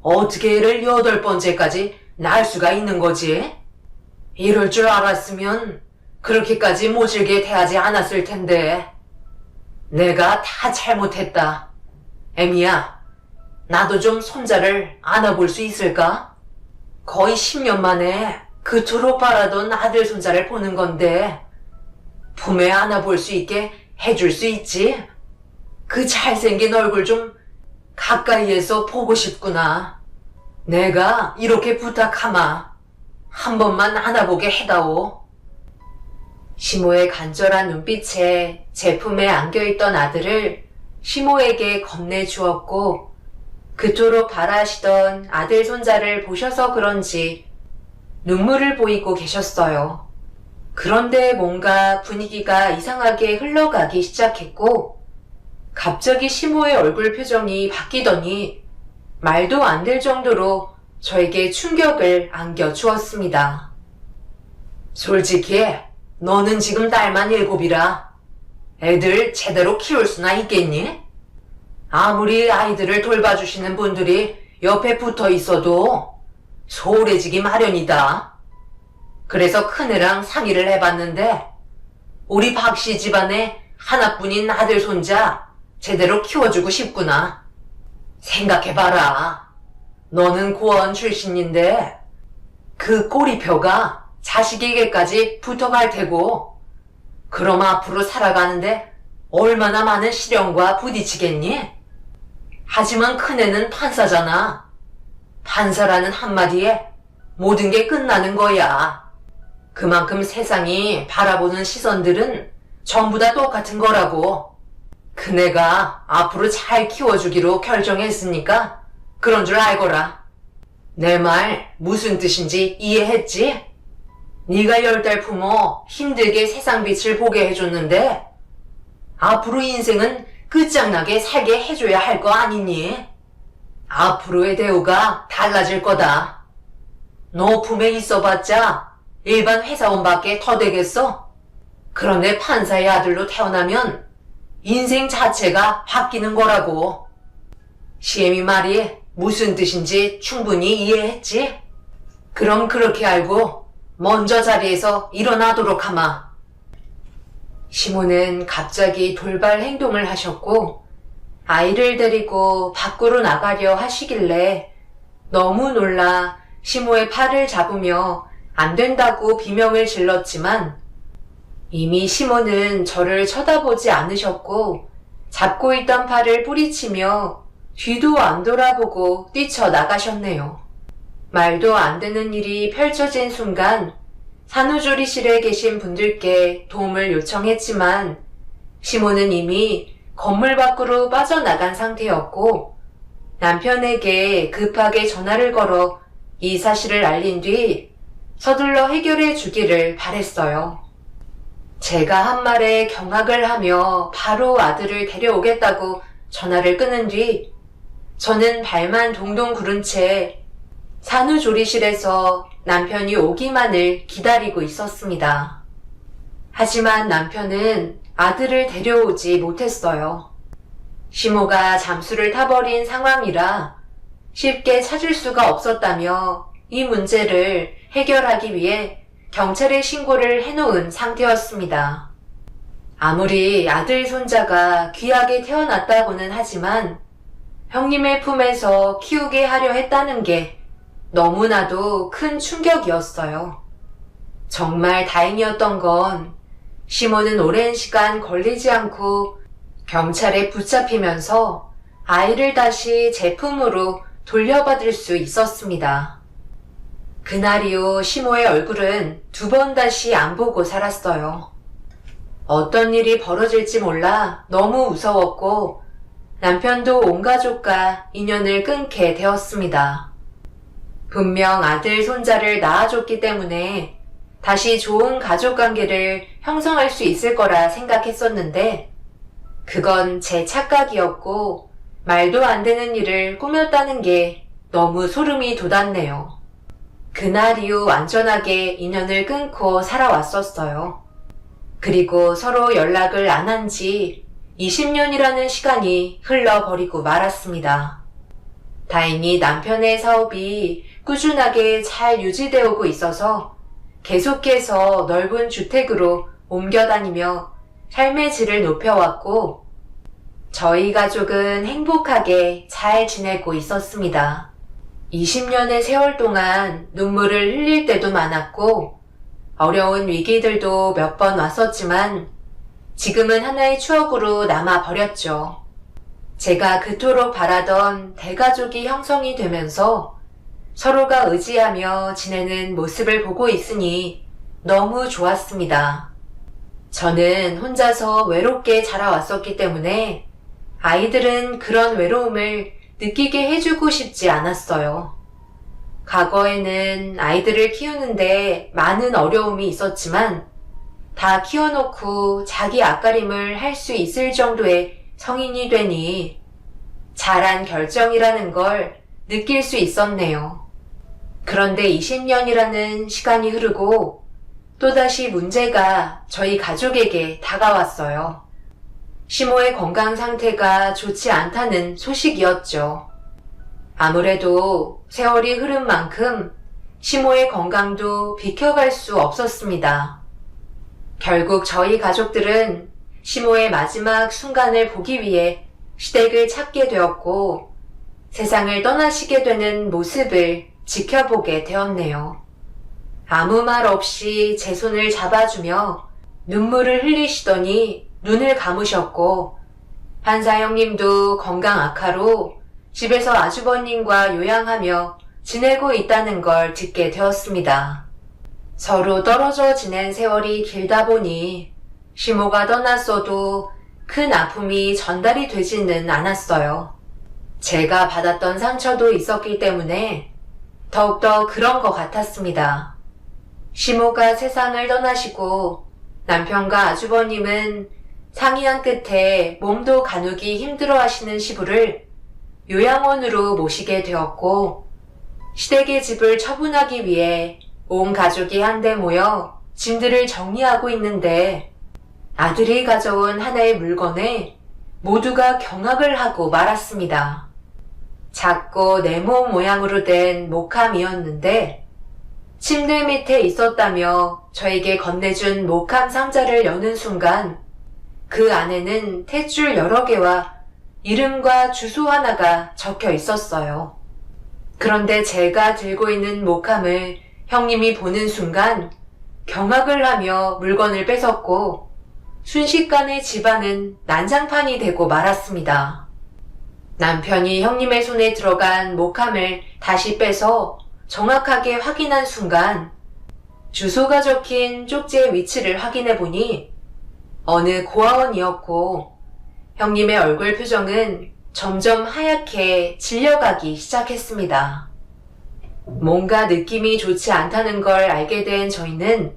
[SPEAKER 3] 어떻게 애를 8번째까지 낳을 수가 있는 거지? 이럴 줄 알았으면 그렇게까지 모질게 대하지 않았을 텐데. 내가 다 잘못했다. 애미야, 나도 좀 손자를 안아볼 수 있을까? 거의 10년 만에 그토록 바라던 아들 손자를 보는 건데 품에 안아볼 수 있게 해줄 수 있지? 그 잘생긴 얼굴 좀 가까이에서 보고 싶구나. 내가 이렇게 부탁하마. 한 번만 안아보게 해다오. 시모의 간절한 눈빛에 제 품에 안겨있던 아들을 시모에게 건네주었고 그토록 바라시던 아들 손자를 보셔서 그런지 눈물을 보이고 계셨어요. 그런데 뭔가 분위기가 이상하게 흘러가기 시작했고 갑자기 시모의 얼굴 표정이 바뀌더니 말도 안 될 정도로 저에게 충격을 안겨주었습니다. 솔직히 너는 지금 딸만 7이라 애들 제대로 키울 수나 있겠니? 아무리 아이들을 돌봐주시는 분들이 옆에 붙어 있어도 소홀해지기 마련이다. 그래서 큰애랑 상의를 해봤는데 우리 박씨 집안에 하나뿐인 아들 손자 제대로 키워주고 싶구나. 생각해봐라. 너는 고아원 출신인데 그 꼬리표가 자식에게까지 붙어갈 테고 그럼 앞으로 살아가는데 얼마나 많은 시련과 부딪히겠니? 하지만 큰애는 판사잖아. 판사라는 한마디에 모든 게 끝나는 거야. 그만큼 세상이 바라보는 시선들은 전부 다 똑같은 거라고. 큰애가 앞으로 잘 키워주기로 결정했으니까 그런 줄 알거라. 내 말 무슨 뜻인지 이해했지? 네가 10달 품어 힘들게 세상 빛을 보게 해줬는데 앞으로 인생은 끝장나게 살게 해줘야 할 거 아니니? 앞으로의 대우가 달라질 거다. 너 품에 있어봤자 일반 회사원밖에 더 되겠어? 그런데 판사의 아들로 태어나면 인생 자체가 바뀌는 거라고. 시애미 말이 무슨 뜻인지 충분히 이해했지? 그럼 그렇게 알고 먼저 자리에서 일어나도록 하마. 시모는 갑자기 돌발 행동을 하셨고 아이를 데리고 밖으로 나가려 하시길래 너무 놀라 시모의 팔을 잡으며 안 된다고 비명을 질렀지만 이미 시모는 저를 쳐다보지 않으셨고 잡고 있던 팔을 뿌리치며 뒤도 안 돌아보고 뛰쳐나가셨네요. 말도 안 되는 일이 펼쳐진 순간 산후조리실에 계신 분들께 도움을 요청했지만 시모는 이미 건물 밖으로 빠져나간 상태였고 남편에게 급하게 전화를 걸어 이 사실을 알린 뒤 서둘러 해결해 주기를 바랬어요. 제가 한 말에 경악을 하며 바로 아들을 데려오겠다고 전화를 끊은 뒤 저는 발만 동동 구른 채 산후조리실에서 남편이 오기만을 기다리고 있었습니다. 하지만 남편은 아들을 데려오지 못했어요. 시모가 잠수를 타버린 상황이라 쉽게 찾을 수가 없었다며 이 문제를 해결하기 위해 경찰에 신고를 해놓은 상태였습니다. 아무리 아들 손자가 귀하게 태어났다고는 하지만 형님의 품에서 키우게 하려 했다는 게 너무나도 큰 충격이었어요. 정말 다행이었던 건 시모는 오랜 시간 걸리지 않고 경찰에 붙잡히면서 아이를 다시 제 품으로 돌려받을 수 있었습니다. 그날 이후 시모의 얼굴은 2번 다시 안 보고 살았어요. 어떤 일이 벌어질지 몰라 너무 무서웠고 남편도 온 가족과 인연을 끊게 되었습니다. 분명 아들 손자를 낳아줬기 때문에 다시 좋은 가족 관계를 형성할 수 있을 거라 생각했었는데 그건 제 착각이었고 말도 안 되는 일을 꾸몄다는 게 너무 소름이 돋았네요. 그날 이후 완전하게 인연을 끊고 살아왔었어요. 그리고 서로 연락을 안 한 지 20년이라는 시간이 흘러버리고 말았습니다. 다행히 남편의 사업이 꾸준하게 잘 유지되어 오고 있어서 계속해서 넓은 주택으로 옮겨 다니며 삶의 질을 높여왔고 저희 가족은 행복하게 잘 지내고 있었습니다. 20년의 세월 동안 눈물을 흘릴 때도 많았고 어려운 위기들도 몇 번 왔었지만 지금은 하나의 추억으로 남아버렸죠. 제가 그토록 바라던 대가족이 형성이 되면서 서로가 의지하며 지내는 모습을 보고 있으니 너무 좋았습니다. 저는 혼자서 외롭게 자라왔었기 때문에 아이들은 그런 외로움을 느끼게 해주고 싶지 않았어요. 과거에는 아이들을 키우는데 많은 어려움이 있었지만 다 키워놓고 자기 앞가림을 할 수 있을 정도의 성인이 되니 잘한 결정이라는 걸 느낄 수 있었네요. 그런데 20년이라는 시간이 흐르고 또다시 문제가 저희 가족에게 다가왔어요. 시모의 건강 상태가 좋지 않다는 소식이었죠. 아무래도 세월이 흐른 만큼 시모의 건강도 비켜갈 수 없었습니다. 결국 저희 가족들은 시모의 마지막 순간을 보기 위해 시댁을 찾게 되었고 세상을 떠나시게 되는 모습을 지켜보게 되었네요. 아무 말 없이 제 손을 잡아주며 눈물을 흘리시더니 눈을 감으셨고 판사 형님도 건강 악화로 집에서 아주버님과 요양하며 지내고 있다는 걸 듣게 되었습니다. 서로 떨어져 지낸 세월이 길다 보니 시모가 떠났어도 큰 아픔이 전달이 되지는 않았어요. 제가 받았던 상처도 있었기 때문에 더욱더 그런 것 같았습니다. 시모가 세상을 떠나시고 남편과 아주버님은 상의한 끝에 몸도 가누기 힘들어 하시는 시부를 요양원으로 모시게 되었고, 시댁의 집을 처분하기 위해 온 가족이 한데 모여 짐들을 정리하고 있는데, 아들이 가져온 하나의 물건에 모두가 경악을 하고 말았습니다. 작고 네모 모양으로 된 목함이었는데, 침대 밑에 있었다며 저에게 건네준 목함 상자를 여는 순간 그 안에는 탯줄 여러 개와 이름과 주소 하나가 적혀 있었어요. 그런데 제가 들고 있는 목함을 형님이 보는 순간 경악을 하며 물건을 뺏었고 순식간에 집안은 난장판이 되고 말았습니다. 남편이 형님의 손에 들어간 목함을 다시 빼서 정확하게 확인한 순간 주소가 적힌 쪽지의 위치를 확인해 보니 어느 고아원이었고 형님의 얼굴 표정은 점점 하얗게 질려가기 시작했습니다. 뭔가 느낌이 좋지 않다는 걸 알게 된 저희는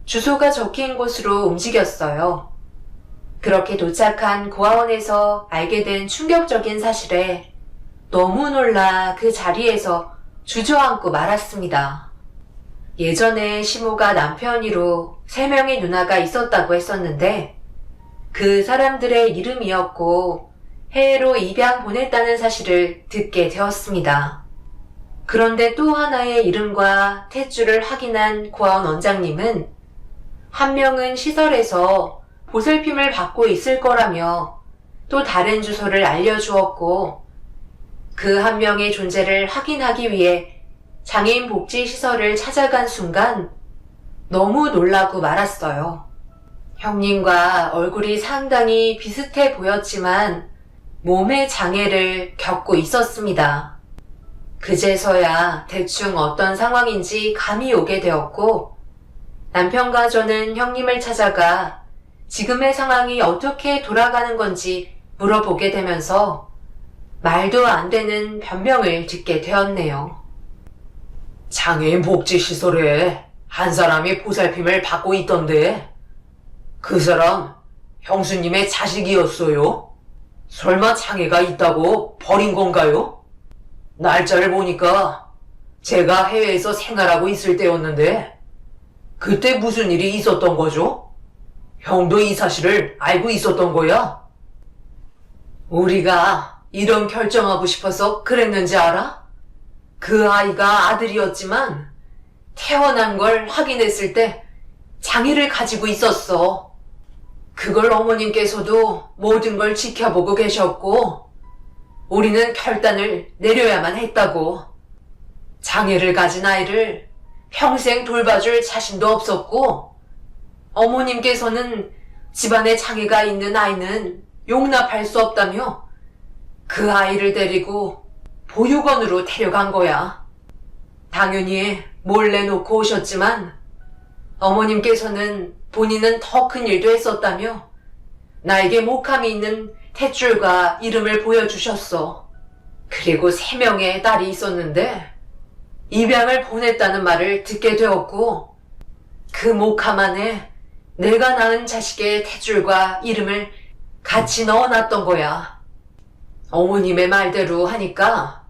[SPEAKER 3] 주소가 적힌 곳으로 움직였어요. 그렇게 도착한 고아원에서 알게 된 충격적인 사실에 너무 놀라 그 자리에서 주저앉고 말았습니다. 예전에 시모가 남편이로 3명의 누나가 있었다고 했었는데 그 사람들의 이름이었고 해외로 입양 보냈다는 사실을 듣게 되었습니다. 그런데 또 하나의 이름과 탯줄을 확인한 고아원 원장님은 한 명은 시설에서 보살핌을 받고 있을 거라며 또 다른 주소를 알려주었고 그 한 명의 존재를 확인하기 위해 장애인 복지 시설을 찾아간 순간 너무 놀라고 말았어요. 형님과 얼굴이 상당히 비슷해 보였지만 몸의 장애를 겪고 있었습니다. 그제서야 대충 어떤 상황인지 감이 오게 되었고 남편과 저는 형님을 찾아가 지금의 상황이 어떻게 돌아가는 건지 물어보게 되면서 말도 안 되는 변명을 듣게 되었네요.
[SPEAKER 2] 장애인 복지시설에 한 사람이 보살핌을 받고 있던데 그 사람 형수님의 자식이었어요? 설마 장애가 있다고 버린 건가요? 날짜를 보니까 제가 해외에서 생활하고 있을 때였는데 그때 무슨 일이 있었던 거죠? 형도 이 사실을 알고 있었던 거야? 우리가 이런 결정하고 싶어서 그랬는지 알아? 그 아이가 아들이었지만 태어난 걸 확인했을 때 장애를 가지고 있었어. 그걸 어머님께서도 모든 걸 지켜보고 계셨고 우리는 결단을 내려야만 했다고. 장애를 가진 아이를 평생 돌봐줄 자신도 없었고 어머님께서는 집안에 장애가 있는 아이는 용납할 수 없다며 그 아이를 데리고 보육원으로 데려간 거야. 당연히 몰래 놓고 오셨지만 어머님께서는 본인은 더 큰 일도 했었다며 나에게 목함이 있는 탯줄과 이름을 보여주셨어. 그리고 3명의 딸이 있었는데 입양을 보냈다는 말을 듣게 되었고 그 목함 안에 내가 낳은 자식의 탯줄과 이름을 같이 넣어놨던 거야. 어머님의 말대로 하니까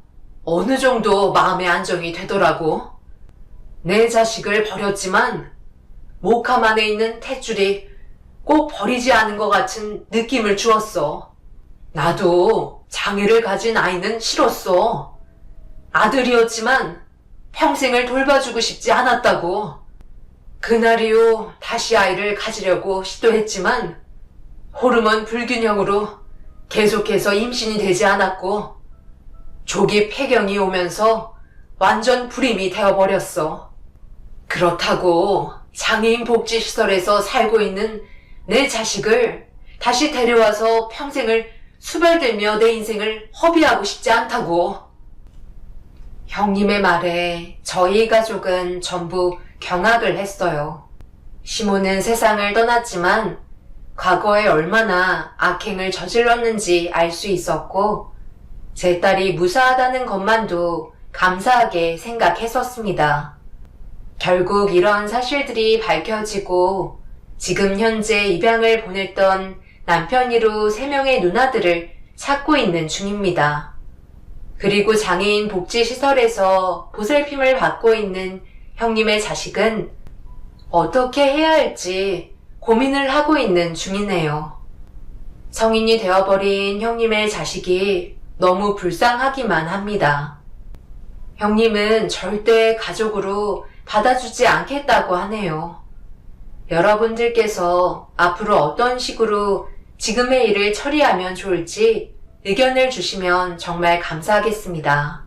[SPEAKER 2] 어느 정도 마음의 안정이 되더라고. 내 자식을 버렸지만 목함 안에 있는 탯줄이 꼭 버리지 않은 것 같은 느낌을 주었어. 나도 장애를 가진 아이는 싫었어. 아들이었지만 평생을 돌봐주고 싶지 않았다고. 그날 이후 다시 아이를 가지려고 시도했지만 호르몬 불균형으로 계속해서 임신이 되지 않았고 조기 폐경이 오면서 완전 불임이 되어버렸어. 그렇다고 장애인 복지시설에서 살고 있는 내 자식을 다시 데려와서 평생을 수발들며 내 인생을 허비하고 싶지 않다고. 형님의 말에 저희 가족은 전부 경악을 했어요. 시모는 세상을 떠났지만 과거에 얼마나 악행을 저질렀는지 알 수 있었고 제 딸이 무사하다는 것만도
[SPEAKER 3] 감사하게 생각했었습니다. 결국 이런 사실들이 밝혀지고 지금 현재 입양을 보냈던 남편이로 3명의 누나들을 찾고 있는 중입니다. 그리고 장애인 복지시설에서 보살핌을 받고 있는 형님의 자식은 어떻게 해야 할지 고민을 하고 있는 중이네요. 성인이 되어버린 형님의 자식이 너무 불쌍하기만 합니다. 형님은 절대 가족으로 받아주지 않겠다고 하네요. 여러분들께서 앞으로 어떤 식으로 지금의 일을 처리하면 좋을지 의견을 주시면 정말 감사하겠습니다.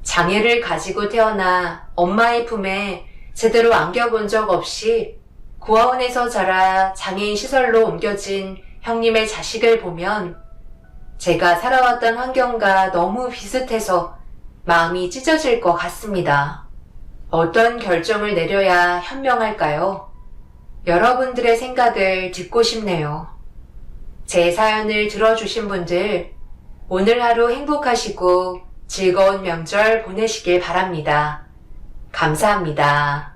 [SPEAKER 3] 장애를 가지고 태어나 엄마의 품에 제대로 안겨본 적 없이 고아원에서 자라 장애인 시설로 옮겨진 형님의 자식을 보면 제가 살아왔던 환경과 너무 비슷해서 마음이 찢어질 것 같습니다. 어떤 결정을 내려야 현명할까요? 여러분들의 생각을 듣고 싶네요. 제 사연을 들어주신 분들, 오늘 하루 행복하시고 즐거운 명절 보내시길 바랍니다. 감사합니다.